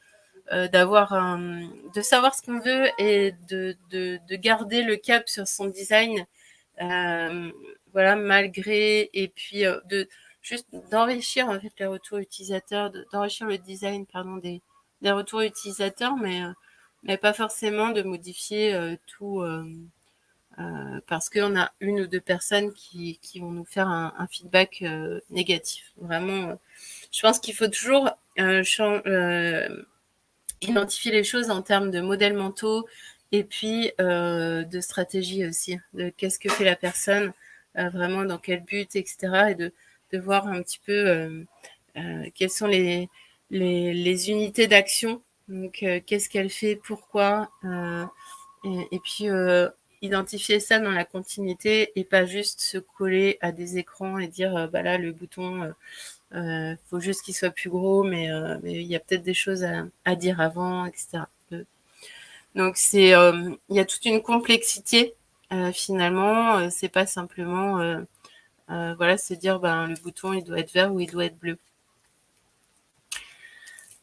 savoir ce qu'on veut et de garder le cap sur son design, malgré, et puis juste d'enrichir en fait les retours utilisateurs, d'enrichir le design des retours utilisateurs, mais pas forcément de modifier tout parce qu'on a une ou deux personnes qui vont nous faire un feedback négatif. Vraiment, je pense qu'il faut toujours identifier les choses en termes de modèles mentaux et puis de stratégie aussi, de qu'est-ce que fait la personne, vraiment dans quel but, etc. Et de voir un petit peu quelles sont les unités d'action, donc qu'est-ce qu'elle fait, pourquoi, et puis identifier ça dans la continuité et pas juste se coller à des écrans et dire là le bouton faut juste qu'il soit plus gros, mais il y a peut-être des choses à dire avant, etc. Donc il y a toute une complexité finalement. C'est pas simplement se dire le bouton il doit être vert ou il doit être bleu.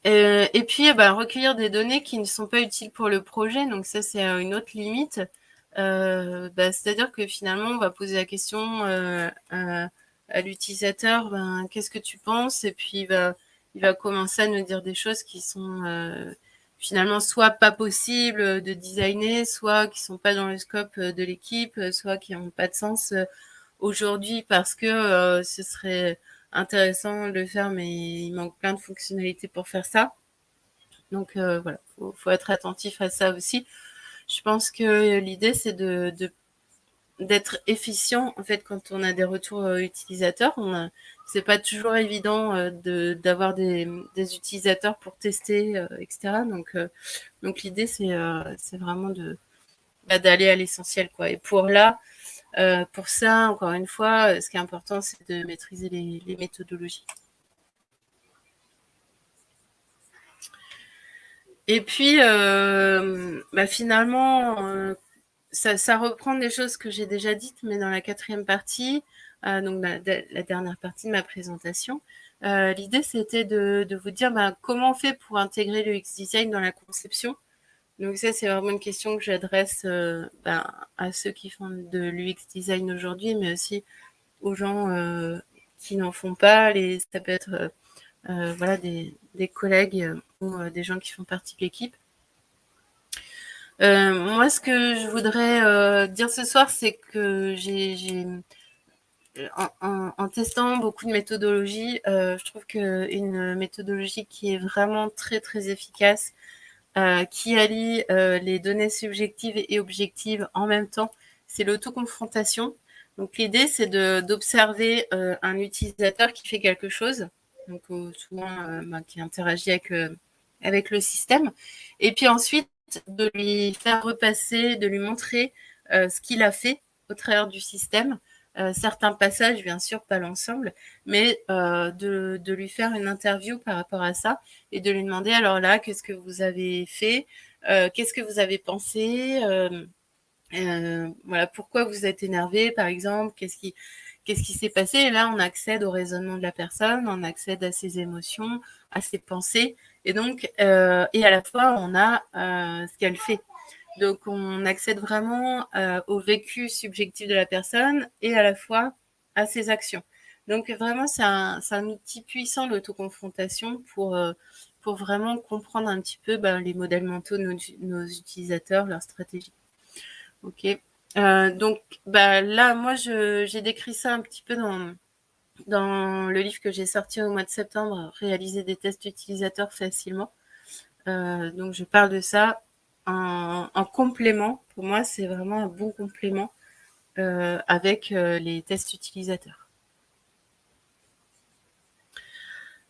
Et puis recueillir des données qui ne sont pas utiles pour le projet. Donc ça c'est une autre limite. C'est-à-dire que finalement on va poser la question à l'utilisateur, qu'est-ce que tu penses? Et puis il va commencer à nous dire des choses qui sont finalement soit pas possibles de designer, soit qui sont pas dans le scope de l'équipe, soit qui n'ont pas de sens aujourd'hui parce que ce serait intéressant de le faire, mais il manque plein de fonctionnalités pour faire ça. Donc faut être attentif à ça aussi. Je pense que l'idée c'est d'être efficient en fait quand on a des retours utilisateurs. C'est pas toujours évident d'avoir des utilisateurs pour tester, etc. Donc l'idée c'est vraiment d'aller à l'essentiel quoi. Et pour ça, encore une fois, ce qui est important, c'est de maîtriser les méthodologies. Et puis, finalement, ça reprend des choses que j'ai déjà dites, mais dans la 4e partie, donc la dernière partie de ma présentation, l'idée c'était de vous dire comment on fait pour intégrer le UX design dans la conception. Donc ça, c'est vraiment une question que j'adresse à ceux qui font de l'UX design aujourd'hui, mais aussi aux gens qui n'en font pas. Ça peut être voilà, des collègues ou des gens qui font partie de l'équipe. Moi, ce que je voudrais dire ce soir, c'est que en testant beaucoup de méthodologies, je trouve qu'une méthodologie qui est vraiment très, très efficace, qui allie les données subjectives et objectives en même temps, c'est l'autoconfrontation. Donc l'idée, c'est d'observer un utilisateur qui fait quelque chose, donc souvent qui interagit avec le système, et puis ensuite de lui faire repasser, de lui montrer ce qu'il a fait au travers du système, certains passages, bien sûr, pas l'ensemble, mais de lui faire une interview par rapport à ça et de lui demander, alors là, qu'est-ce que vous avez fait, qu'est-ce que vous avez pensé, voilà, pourquoi vous êtes énervé, par exemple, qu'est-ce qui s'est passé. Et là, on accède au raisonnement de la personne, on accède à ses émotions, à ses pensées, et donc, et à la fois, on a ce qu'elle fait. Donc, on accède vraiment au vécu subjectif de la personne et à la fois à ses actions. Donc, vraiment, c'est un outil puissant, l'autoconfrontation, pour vraiment comprendre un petit peu les modèles mentaux de nos utilisateurs, leur stratégie. OK. Donc, là, moi, j'ai décrit ça un petit peu dans le livre que j'ai sorti au mois de septembre, Réaliser des tests utilisateurs facilement. Donc, je parle de ça en complément. Pour moi, c'est vraiment un bon complément avec les tests utilisateurs.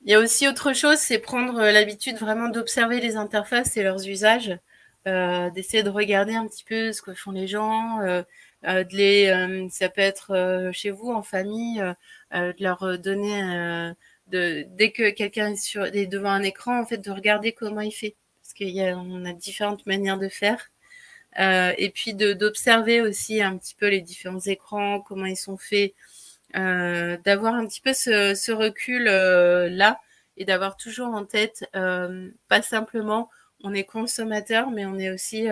Il y a aussi autre chose, c'est prendre l'habitude vraiment d'observer les interfaces et leurs usages, d'essayer de regarder un petit peu ce que font les gens, ça peut être chez vous en famille, de leur donner, dès que quelqu'un est devant un écran, en fait, de regarder comment il fait, parce on a différentes manières de faire. Et puis d'observer aussi un petit peu les différents écrans, comment ils sont faits, d'avoir un petit peu ce recul là et d'avoir toujours en tête, pas simplement on est consommateur, mais on est aussi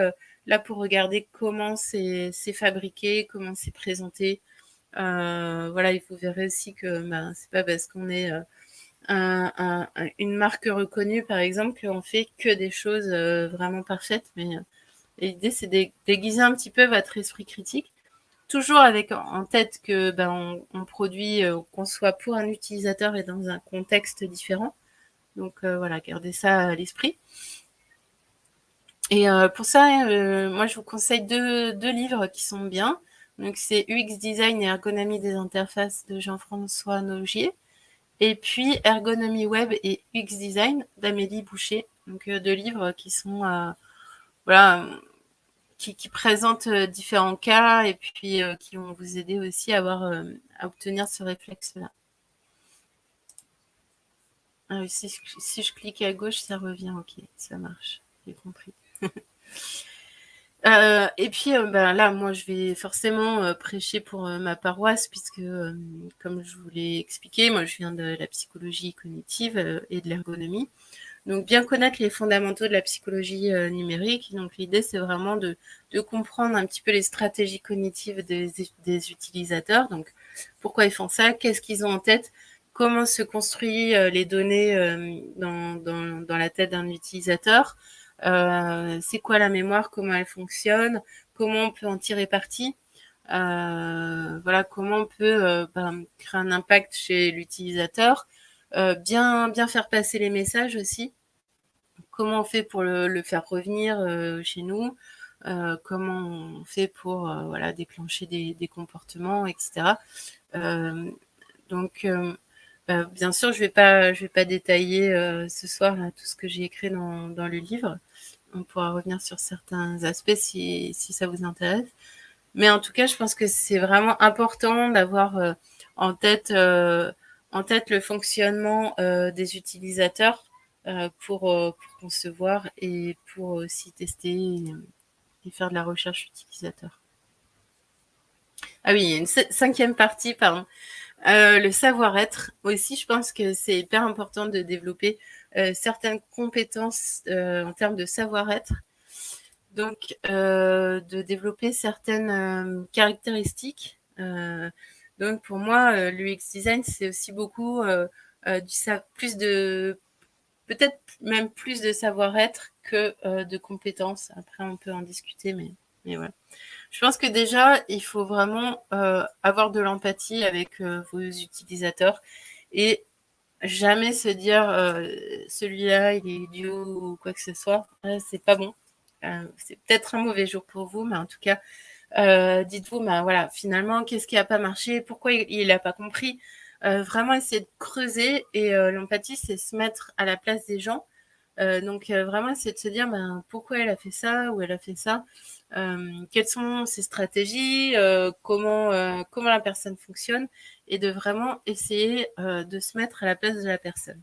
là pour regarder comment c'est fabriqué, comment c'est présenté. Voilà, et vous verrez aussi que c'est pas parce qu'on est une marque reconnue, par exemple, qu'on fait que des choses vraiment parfaites, mais l'idée, c'est d'aiguiser un petit peu votre esprit critique, toujours avec en tête que on produit, qu'on soit pour un utilisateur et dans un contexte différent. Donc voilà, gardez ça à l'esprit. Et pour ça, moi, je vous conseille deux livres qui sont bien. Donc c'est UX Design et Ergonomie des interfaces de Jean-François Nogier. Et puis Ergonomie Web et UX Design d'Amélie Boucher. Donc deux livres qui sont voilà, qui présentent différents cas et puis qui vont vous aider aussi à obtenir ce réflexe-là. Ah oui, si je clique à gauche, ça revient. Ok, ça marche. J'ai compris. Et puis là, moi, je vais forcément prêcher pour ma paroisse puisque, comme je vous l'ai expliqué, moi, je viens de la psychologie cognitive et de l'ergonomie. Donc, bien connaître les fondamentaux de la psychologie numérique. Donc, l'idée, c'est vraiment de comprendre un petit peu les stratégies cognitives des utilisateurs. Donc, pourquoi ils font ça, qu'est-ce qu'ils ont en tête, comment se construisent les données dans la tête d'un utilisateur, c'est quoi la mémoire, comment elle fonctionne, comment on peut en tirer parti. Voilà, comment on peut créer un impact chez l'utilisateur, bien faire passer les messages aussi. Comment on fait pour le faire revenir chez nous, comment on fait pour voilà, déclencher des comportements, etc. Donc, bien sûr, je vais pas détailler ce soir là, tout ce que j'ai écrit dans le livre. On pourra revenir sur certains aspects si ça vous intéresse. Mais en tout cas, je pense que c'est vraiment important d'avoir en tête le fonctionnement des utilisateurs pour concevoir et pour aussi tester et faire de la recherche utilisateur. Ah oui, il y a une cinquième partie, pardon. Le savoir-être aussi, je pense que c'est hyper important de développer certaines compétences en termes de savoir-être. Donc, de développer certaines caractéristiques. Donc, pour moi, l'UX design, c'est aussi beaucoup plus de, peut-être même plus de savoir-être que de compétences. Après, on peut en discuter, mais voilà. Je pense que déjà, il faut vraiment avoir de l'empathie avec vos utilisateurs et jamais se dire celui-là, il est idiot ou quoi que ce soit. C'est pas bon. C'est peut-être un mauvais jour pour vous, mais en tout cas, dites-vous, ben voilà, finalement, qu'est-ce qui a pas marché? Pourquoi il a pas compris? Vraiment essayer de creuser et l'empathie, c'est se mettre à la place des gens. Donc vraiment essayer de se dire ben, pourquoi elle a fait ça ou elle a fait ça, quelles sont ses stratégies, comment la personne fonctionne et de vraiment essayer de se mettre à la place de la personne.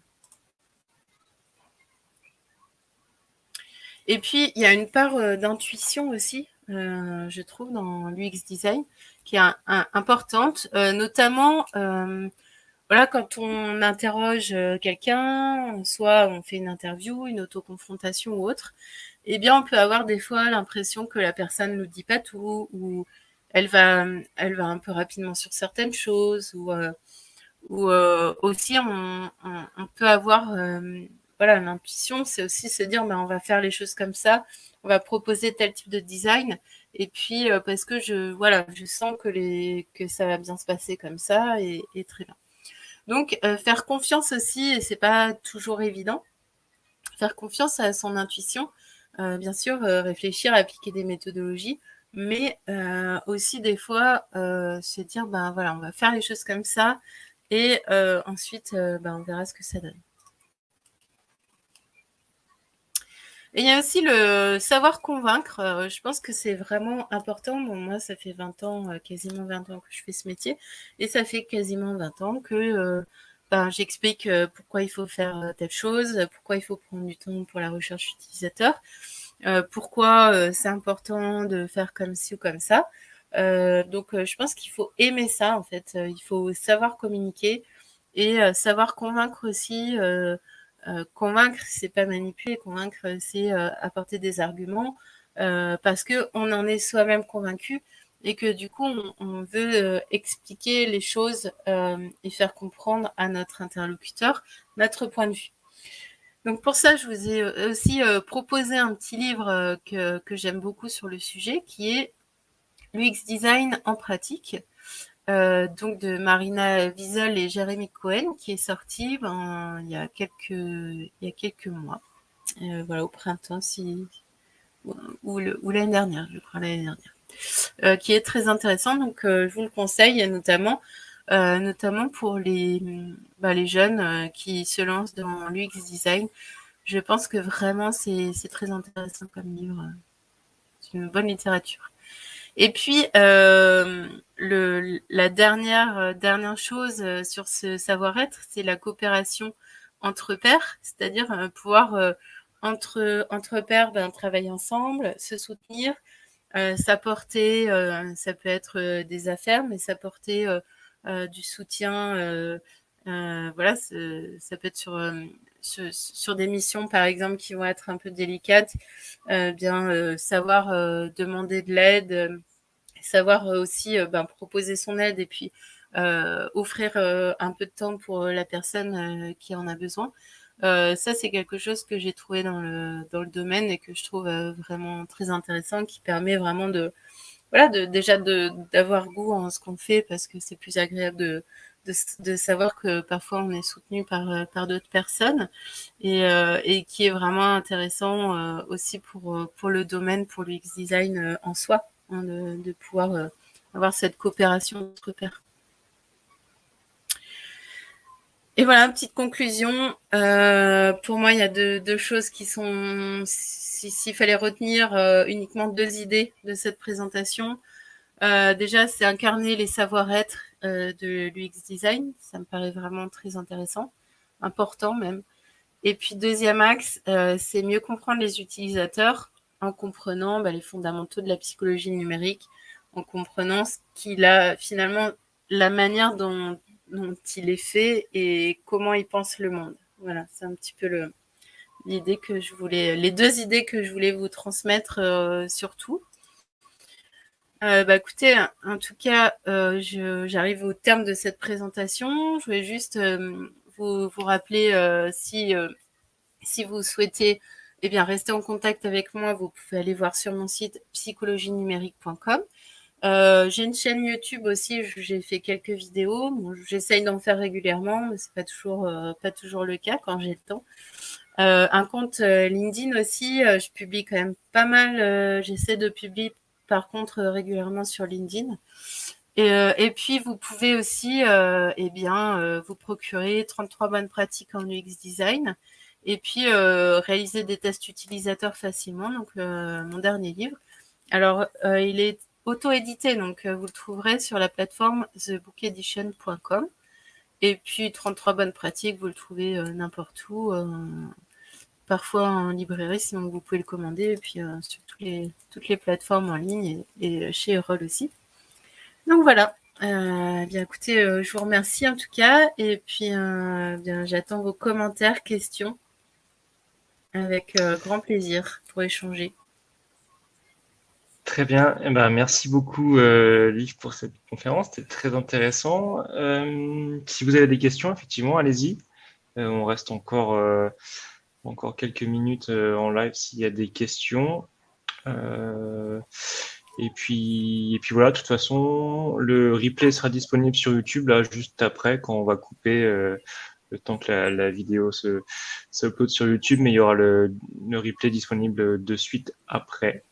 Et puis il y a une part d'intuition aussi, je trouve, dans l'UX design qui est importante, notamment voilà, quand on interroge quelqu'un, soit on fait une interview, une autoconfrontation ou autre, eh bien, on peut avoir des fois l'impression que la personne ne nous dit pas tout, ou elle va un peu rapidement sur certaines choses, ou aussi on peut avoir, voilà, l'intuition, c'est aussi se dire, ben, on va faire les choses comme ça, on va proposer tel type de design, et puis parce que je sens que ça va bien se passer comme ça, et très bien. Donc, faire confiance aussi, et c'est pas toujours évident, faire confiance à son intuition, bien sûr, réfléchir, appliquer des méthodologies, mais aussi des fois se dire, ben voilà, on va faire les choses comme ça, et ensuite, ben, on verra ce que ça donne. Et il y a aussi le savoir convaincre. Je pense que c'est vraiment important. Bon, moi, ça fait 20 ans, quasiment 20 ans que je fais ce métier. Et ça fait quasiment 20 ans que ben, j'explique pourquoi il faut faire telle chose, pourquoi il faut prendre du temps pour la recherche utilisateur, pourquoi c'est important de faire comme ci ou comme ça. Donc, je pense qu'il faut aimer ça, en fait. Il faut savoir communiquer et savoir convaincre aussi. Convaincre, c'est pas manipuler, convaincre, c'est apporter des arguments parce que on en est soi-même convaincu et que du coup on veut expliquer les choses et faire comprendre à notre interlocuteur notre point de vue. Donc pour ça, je vous ai aussi proposé un petit livre que j'aime beaucoup sur le sujet, qui est l'UX Design en pratique, donc de Marina Wiesel et Jérémy Cohen, qui est sorti il y a quelques mois, voilà, au printemps, ou l'année dernière, je crois l'année dernière, qui est très intéressant. Donc je vous le conseille, notamment pour les jeunes qui se lancent dans l'UX design. Je pense que vraiment c'est très intéressant comme livre. C'est une bonne littérature. Et puis la dernière chose sur ce savoir-être, c'est la coopération entre pairs, c'est-à-dire pouvoir entre pairs travailler ensemble, se soutenir, s'apporter, ça peut être des affaires, mais s'apporter du soutien, voilà, ça peut être sur des missions, par exemple, qui vont être un peu délicates, bien savoir demander de l'aide, savoir aussi ben, proposer son aide et puis offrir un peu de temps pour la personne qui en a besoin. Ça, c'est quelque chose que j'ai trouvé dans le domaine et que je trouve vraiment très intéressant, qui permet vraiment déjà d'avoir goût en ce qu'on fait, parce que c'est plus agréable de savoir que parfois on est soutenu par d'autres personnes, et qui est vraiment intéressant aussi pour le domaine, pour l'UX design en soi, hein, de pouvoir avoir cette coopération entre pairs. Et voilà, petite conclusion. Pour moi, il y a deux choses qui sont, s'il fallait retenir uniquement 2 idées de cette présentation. Déjà, c'est incarner les savoir-être de l'UX design. Ça me paraît vraiment très intéressant, important même. Et puis, deuxième axe, c'est mieux comprendre les utilisateurs en comprenant les fondamentaux de la psychologie numérique, en comprenant ce qu'il a finalement, la manière dont il est fait et comment il pense le monde. Voilà, c'est un petit peu les deux idées que je voulais vous transmettre surtout. Écoutez, en tout cas, j'arrive au terme de cette présentation. Je voulais juste vous rappeler si vous souhaitez rester en contact avec moi, vous pouvez aller voir sur mon site psychologienumérique.com. J'ai une chaîne YouTube aussi, j'ai fait quelques vidéos. Bon, j'essaye d'en faire régulièrement, mais c'est pas toujours le cas quand j'ai le temps. Un compte LinkedIn aussi, je publie quand même pas mal. J'essaie de publier par contre régulièrement sur LinkedIn. Et puis vous pouvez aussi vous procurer 33 bonnes pratiques en UX design et puis réaliser des tests utilisateurs facilement. Donc mon dernier livre. Alors il est auto-édité, donc vous le trouverez sur la plateforme thebookedition.com. Et puis 33 bonnes pratiques, vous le trouvez n'importe où, parfois en librairie, sinon vous pouvez le commander, et puis sur toutes les plateformes en ligne et chez Erol aussi. Donc voilà. Écoutez, je vous remercie en tout cas, et puis j'attends vos commentaires, questions, avec grand plaisir pour échanger. Très bien. Merci beaucoup, Liv, pour cette conférence. C'était très intéressant. Si vous avez des questions, effectivement, allez-y. On reste encore quelques minutes en live s'il y a des questions. Et puis voilà, de toute façon, le replay sera disponible sur YouTube là juste après quand on va couper le temps que la vidéo se upload sur YouTube, mais il y aura le replay disponible de suite après.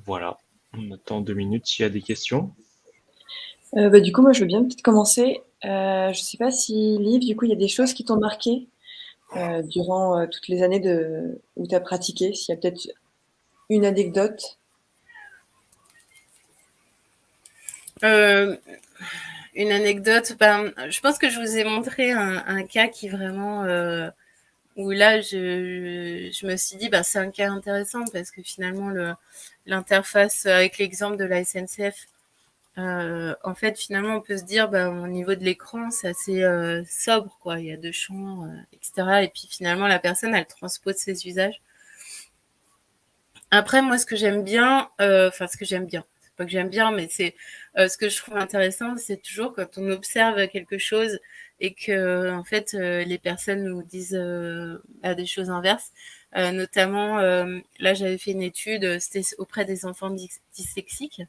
Voilà, on attend 2 minutes s'il y a des questions. Du coup, moi, je veux bien peut-être commencer. Je sais pas si, Liv, du coup, il y a des choses qui t'ont marqué durant toutes les années où tu as pratiqué. S'il y a peut-être une anecdote. Une anecdote, je pense que je vous ai montré un cas qui vraiment où là je me suis dit c'est un cas intéressant parce que finalement l'interface avec l'exemple de la SNCF, en fait finalement on peut se dire au niveau de l'écran c'est assez sobre quoi, il y a 2 champs etc. Et puis finalement la personne elle transpose ses usages. Après moi ce que j'aime bien, c'est pas que j'aime bien, mais c'est ce que je trouve intéressant, c'est toujours quand on observe quelque chose et que en fait les personnes nous disent des choses inverses. Notamment, là j'avais fait une étude, c'était auprès des enfants dyslexiques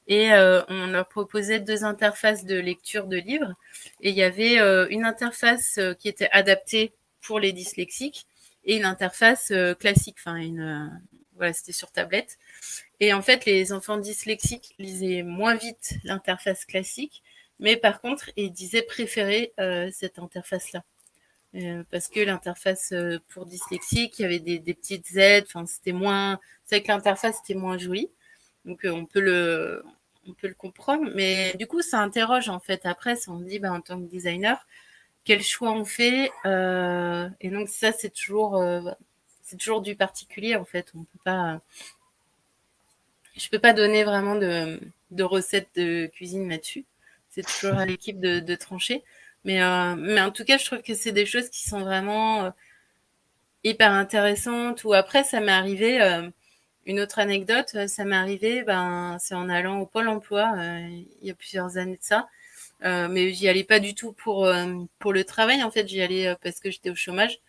et on leur proposait 2 interfaces de lecture de livres et il y avait une interface qui était adaptée pour les dyslexiques et une interface classique, voilà, c'était sur tablette. Et en fait, les enfants dyslexiques lisaient moins vite l'interface classique, mais par contre, ils disaient préférer cette interface-là. Parce que l'interface pour dyslexique, il y avait des petites Z, c'était moins... C'est vrai que l'interface était moins jolie, donc on peut le comprendre, mais du coup, ça interroge en fait. Après, on se dit, en tant que designer, quel choix on fait et donc ça, c'est toujours du particulier en fait. On peut pas... Je peux pas donner vraiment de recettes de cuisine là-dessus. C'est toujours à l'équipe de trancher. Mais en tout cas, je trouve que c'est des choses qui sont vraiment hyper intéressantes. Ou après, ça m'est arrivé, une autre anecdote, ça m'est arrivé, c'est en allant au Pôle emploi, il y a plusieurs années de ça. Mais j'y allais pas du tout pour le travail. En fait, j'y allais parce que j'étais au chômage.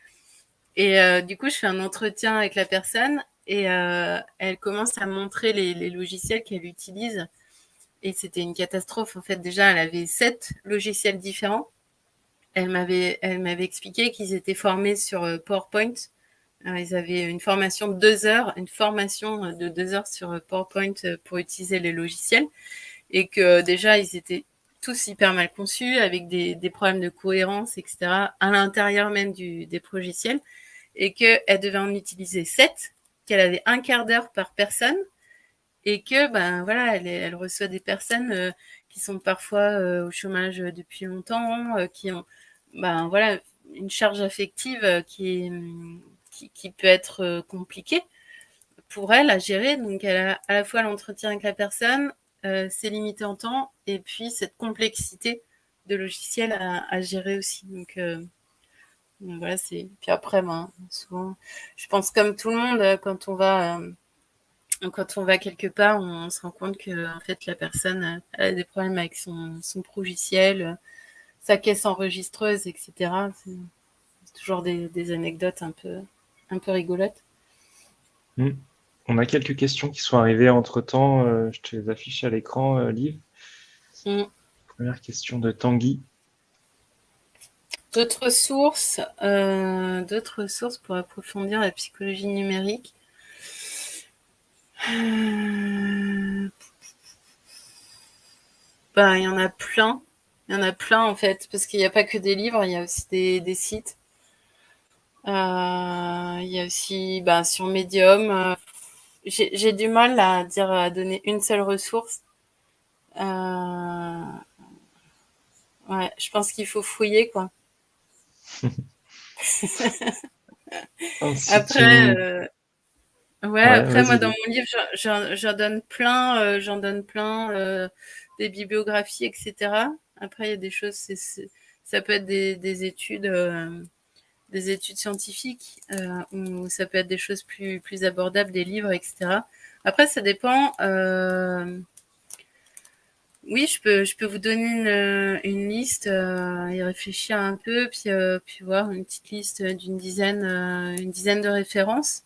Et du coup, je fais un entretien avec la personne et elle commence à montrer les logiciels qu'elle utilise. Et c'était une catastrophe. En fait, déjà, elle avait 7 logiciels différents. Elle m'avait expliqué qu'ils étaient formés sur PowerPoint. Ils avaient une formation de 2 heures, sur PowerPoint pour utiliser les logiciels. Et que déjà, ils étaient tous hyper mal conçus, avec des problèmes de cohérence, etc., à l'intérieur même des logiciels. Et qu'elle devait en utiliser 7, qu'elle avait un quart d'heure par personne, et que voilà, elle reçoit des personnes qui sont parfois au chômage depuis longtemps, qui ont voilà une charge affective qui peut être compliquée pour elle à gérer. Donc, elle a à la fois l'entretien avec la personne, c'est limité en temps, et puis cette complexité de logiciel à gérer aussi. Donc voilà, c'est. Puis après, souvent, je pense comme tout le monde, quand on va quelque part, on se rend compte que en fait la personne a des problèmes avec son logiciel, sa caisse enregistreuse, etc. C'est toujours des anecdotes un peu rigolotes. Mm. On a quelques questions qui sont arrivées entre-temps. Je te les affiche à l'écran, Liv. Mm. Première question de Tanguy. D'autres sources pour approfondir la psychologie numérique. Il y en a plein. Il y en a plein, en fait, parce qu'il n'y a pas que des livres, il y a aussi des sites. Il y a aussi sur Medium. J'ai du mal à donner une seule ressource. Ouais, je pense qu'il faut fouiller, quoi. Ensuite, Après, ouais, après moi vas-y, dans Liv. mon livre, j'en donne plein, des bibliographies, etc. Après, il y a des choses, ça peut être des études scientifiques, ou ça peut être des choses plus abordables, des livres, etc. Après, ça dépend. Oui, je peux vous donner une liste, y réfléchir un peu, puis voir une petite liste une dizaine de références.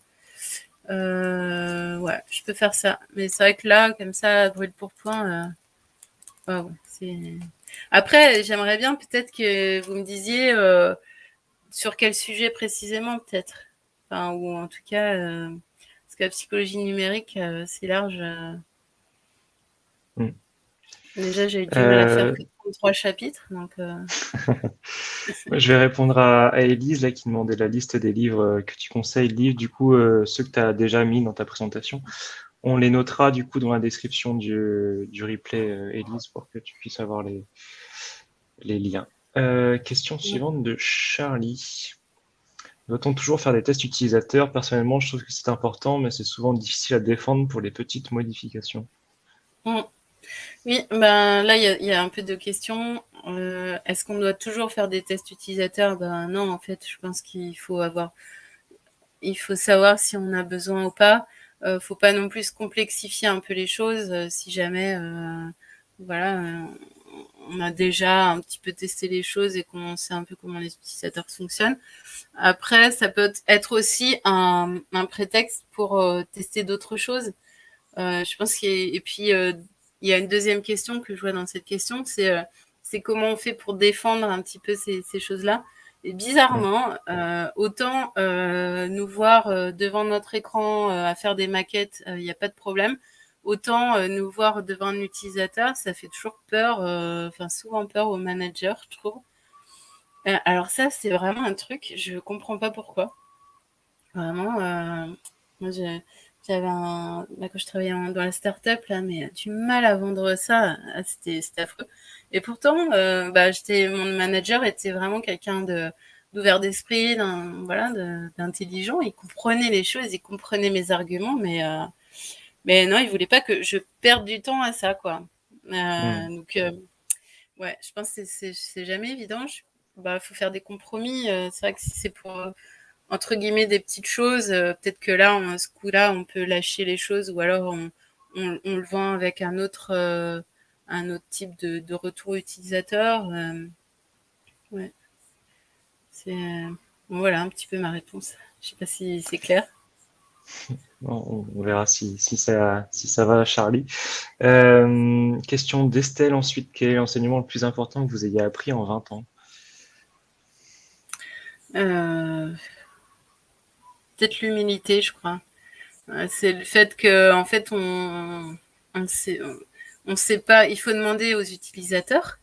Ouais, je peux faire ça. Mais c'est vrai que là, comme ça, à brûle pour point, ouais, c'est. Après, j'aimerais bien peut-être que vous me disiez sur quel sujet précisément, peut-être. Enfin, ou en tout cas, parce que la psychologie numérique, c'est large. Mm. Déjà, j'ai eu du mal à faire Euh, que 33 chapitres, donc. Je vais répondre à Élise là, qui demandait la liste des livres que tu conseilles. Livres, du coup, ceux que tu as déjà mis dans ta présentation. On les notera du coup dans la description du replay, Élise, pour que tu puisses avoir les liens. Question suivante de Charlie. Doit-on toujours faire des tests utilisateurs? Personnellement, je trouve que c'est important, mais c'est souvent difficile à défendre pour les petites modifications. Mm. Oui, ben là, il y a un peu de questions. Est-ce qu'on doit toujours faire des tests utilisateurs? Ben non, en fait, je pense il faut savoir si on a besoin ou pas. Faut pas non plus complexifier un peu les choses si jamais, voilà, on a déjà un petit peu testé les choses et qu'on sait un peu comment les utilisateurs fonctionnent. Après, ça peut être aussi un prétexte pour tester d'autres choses. Je pense et puis il y a une deuxième question que je vois dans cette question, c'est comment on fait pour défendre un petit peu ces choses-là. Et Mm. bizarrement, autant nous voir devant notre écran à faire des maquettes, il n'y a pas de problème. Autant nous voir devant un utilisateur, ça fait toujours peur, enfin souvent peur aux managers, je trouve. Alors ça, c'est vraiment un truc, je comprends pas pourquoi. Vraiment, moi, j'avais quand je travaillais dans la start-up, là, mais du mal à vendre ça. C'était affreux. Et pourtant, mon manager était vraiment quelqu'un d'ouvert d'esprit, voilà, d'intelligent. Il comprenait les choses, il comprenait mes arguments, mais non, il voulait pas que je perde du temps à ça, quoi. Mm. Donc, ouais, je pense que c'est jamais évident. Faut faire des compromis. C'est vrai que si c'est pour entre guillemets des petites choses. Peut-être que là, ce coup-là, on peut lâcher les choses ou alors on le vend avec un autre type de retour utilisateur. Ouais, c'est voilà un petit peu ma réponse. Je sais pas si c'est clair. On verra si ça va, Charlie. Question d'Estelle ensuite. Quel est l'enseignement le plus important que vous ayez appris en 20 ans? Euh, Peut-être l'humilité, je crois. C'est le fait que en fait on sait on sait pas. Il faut demander aux utilisateurs.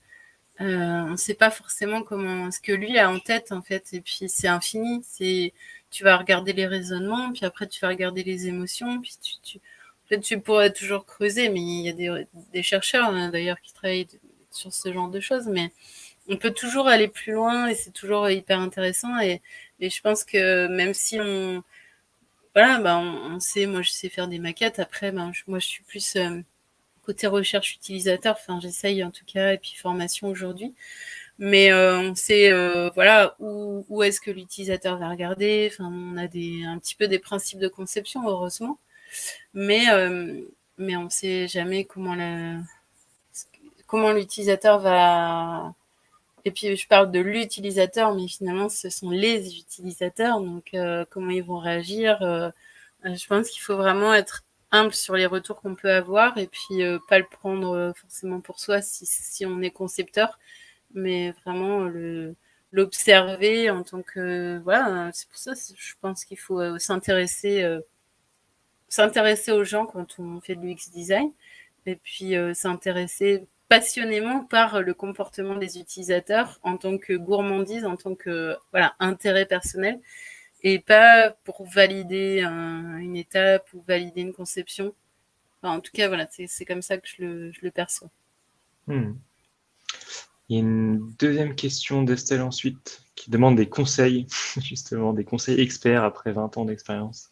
On ne sait pas forcément comment ce que lui a en tête en fait, et puis c'est infini. C'est tu vas regarder les raisonnements, puis après tu vas regarder les émotions, puis en fait, tu pourrais toujours creuser, mais il y a des chercheurs hein, d'ailleurs qui travaillent sur ce genre de choses, mais on peut toujours aller plus loin et c'est toujours hyper intéressant et je pense que même si voilà, bah, on sait, moi je sais faire des maquettes. Après, moi je suis plus côté recherche utilisateur. Enfin, j'essaye en tout cas, et puis formation aujourd'hui. Mais on sait voilà où est-ce que l'utilisateur va regarder. Enfin, on a un petit peu des principes de conception, heureusement. Mais on ne sait jamais comment l'utilisateur va. Et puis je parle de l'utilisateur, mais finalement ce sont les utilisateurs, donc comment ils vont réagir. Je pense qu'il faut vraiment être humble sur les retours qu'on peut avoir, et puis pas le prendre forcément pour soi si on est concepteur, mais vraiment l'observer en tant que voilà. C'est pour ça je pense qu'il faut s'intéresser aux gens quand on fait de l'UX design, et puis s'intéresser passionnément par le comportement des utilisateurs en tant que gourmandise, en tant que voilà, intérêt personnel, et pas pour valider une étape ou valider une conception. Enfin, en tout cas, voilà, c'est comme ça que je le perçois. Hmm. Il y a une deuxième question d'Estelle ensuite qui demande des conseils, justement, des conseils experts après 20 ans d'expérience.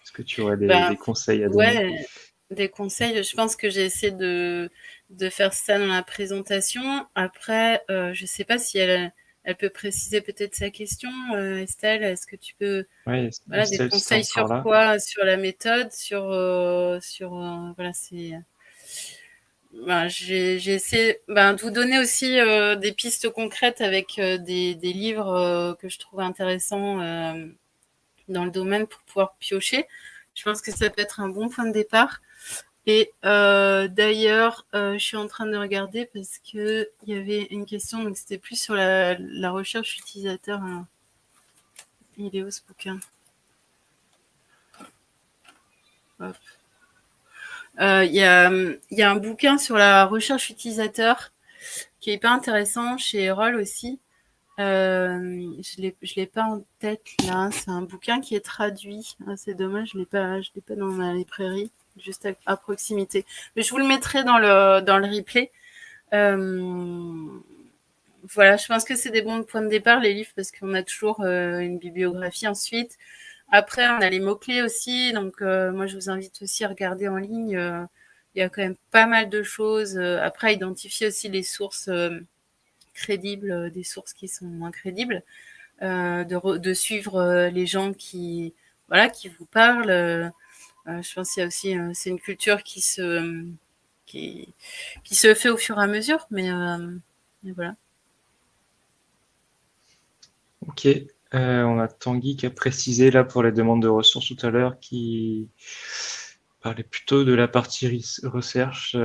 Est-ce que tu aurais des conseils à donner? Ouais, des conseils. Je pense que j'ai essayé de faire ça dans la présentation. Après, je ne sais pas si elle peut préciser peut-être sa question. Estelle, est-ce que tu peux, Oui, voilà, des Estelle, si tu es conseils encore sur là. quoi? Sur la méthode, voilà, ben, j'ai essayé de vous donner aussi des pistes concrètes avec des livres que je trouve intéressants dans le domaine pour pouvoir piocher. Je pense que ça peut être un bon point de départ. Et d'ailleurs, je suis en train de regarder parce que il y avait une question, donc c'était plus sur la recherche utilisateur. Alors, il est où ce bouquin? Hop. Il y a un bouquin sur la recherche utilisateur qui est hyper intéressant chez Erol aussi. Je l'ai pas en tête là. C'est un bouquin qui est traduit. Ah, c'est dommage, je l'ai pas dans ma librairie, juste à proximité. Mais je vous le mettrai dans le replay. Euh, voilà, je pense que c'est des bons points de départ, les livres, parce qu'on a toujours une bibliographie ensuite. Après, on a les mots-clés aussi. Donc, moi, je vous invite aussi à regarder en ligne. Il y a quand même pas mal de choses. Après, identifier aussi les sources crédibles, des sources qui sont moins crédibles. De suivre les gens voilà, qui vous parlent. Je pense qu'il y a aussi, c'est une culture qui, qui se fait au fur et à mesure. Mais voilà. Ok. On a Tanguy qui a précisé là pour les demandes de ressources tout à l'heure qui parlait plutôt de la partie recherche,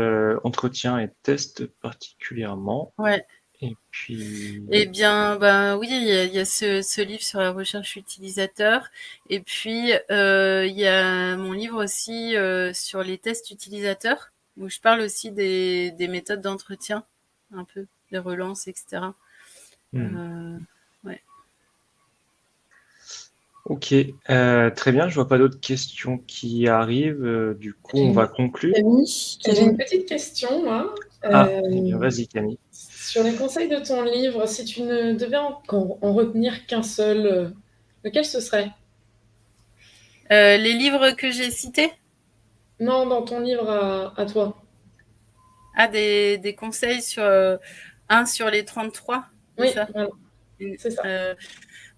entretien et test particulièrement. Ouais. Et puis, Eh bien, ben oui, il y a ce livre sur la recherche utilisateur. Et puis, il y a mon livre aussi sur les tests utilisateurs, où je parle aussi des méthodes d'entretien, un peu, des relances, etc. Euh, ouais. ok, très bien. Je vois pas d'autres questions qui arrivent. Du coup, on J'ai va conclure. J'ai une petite question, moi. Ah, eh bien, vas-y, Camille. Sur les conseils de ton livre, si tu ne devais en retenir qu'un seul, lequel ce serait? Les livres que j'ai cités, Non, dans ton livre à toi. des conseils sur un sur les 33, c'est Oui, ça? voilà, c'est ça. Euh,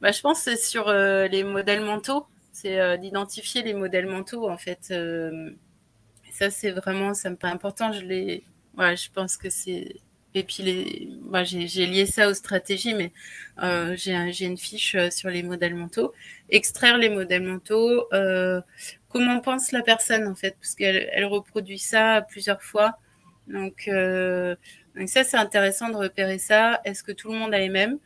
je pense que c'est sur les modèles mentaux, c'est d'identifier les modèles mentaux en fait. Ça c'est vraiment, ça me paraît important. Voilà, je pense que c'est. Et puis moi j'ai lié ça aux stratégies, mais j'ai une fiche sur les modèles mentaux. Extraire les modèles mentaux. Comment pense la personne en fait, parce qu'elle reproduit ça plusieurs fois. Donc, donc ça c'est intéressant de repérer ça. Est-ce que tout le monde a les mêmes?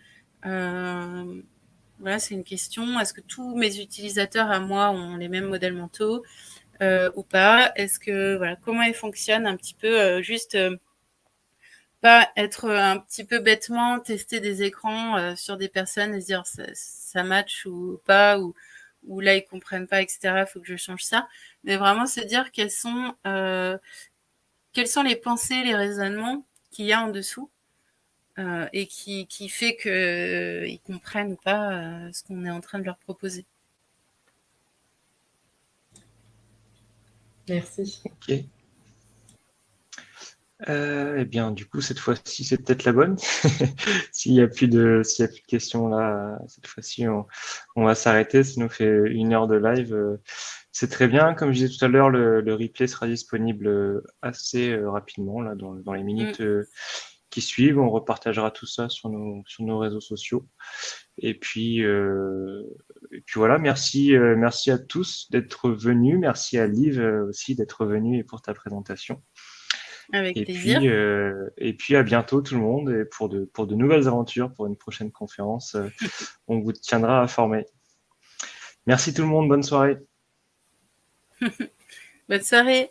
Voilà, c'est une question. Est-ce que tous mes utilisateurs à moi ont les mêmes modèles mentaux ou pas? Est-ce que voilà, comment ils fonctionnent un petit peu, juste pas être un petit peu bêtement tester des écrans sur des personnes et se dire ça match ou pas, ou là ils comprennent pas, etc. Faut que je change ça. Mais vraiment se dire quels sont les pensées, les raisonnements qu'il y a en dessous. Et qui fait qu'ils ne comprennent pas ce qu'on est en train de leur proposer. Merci. Ok. Eh bien, du coup, cette fois-ci, c'est peut-être la bonne. S'il y a plus de questions là, cette fois-ci, on va s'arrêter. Ça nous fait 1 heure de live. C'est très bien. Comme je disais tout à l'heure, le replay sera disponible assez rapidement là, dans les minutes qui suivent. On repartagera tout ça sur nos réseaux sociaux. Et puis voilà. Merci à tous d'être venus. Merci à Liv aussi d'être venue et pour ta présentation. Avec plaisir. Et puis à bientôt tout le monde et pour de nouvelles aventures, pour une prochaine conférence, on vous tiendra informé. Merci tout le monde, bonne soirée. Bonne soirée.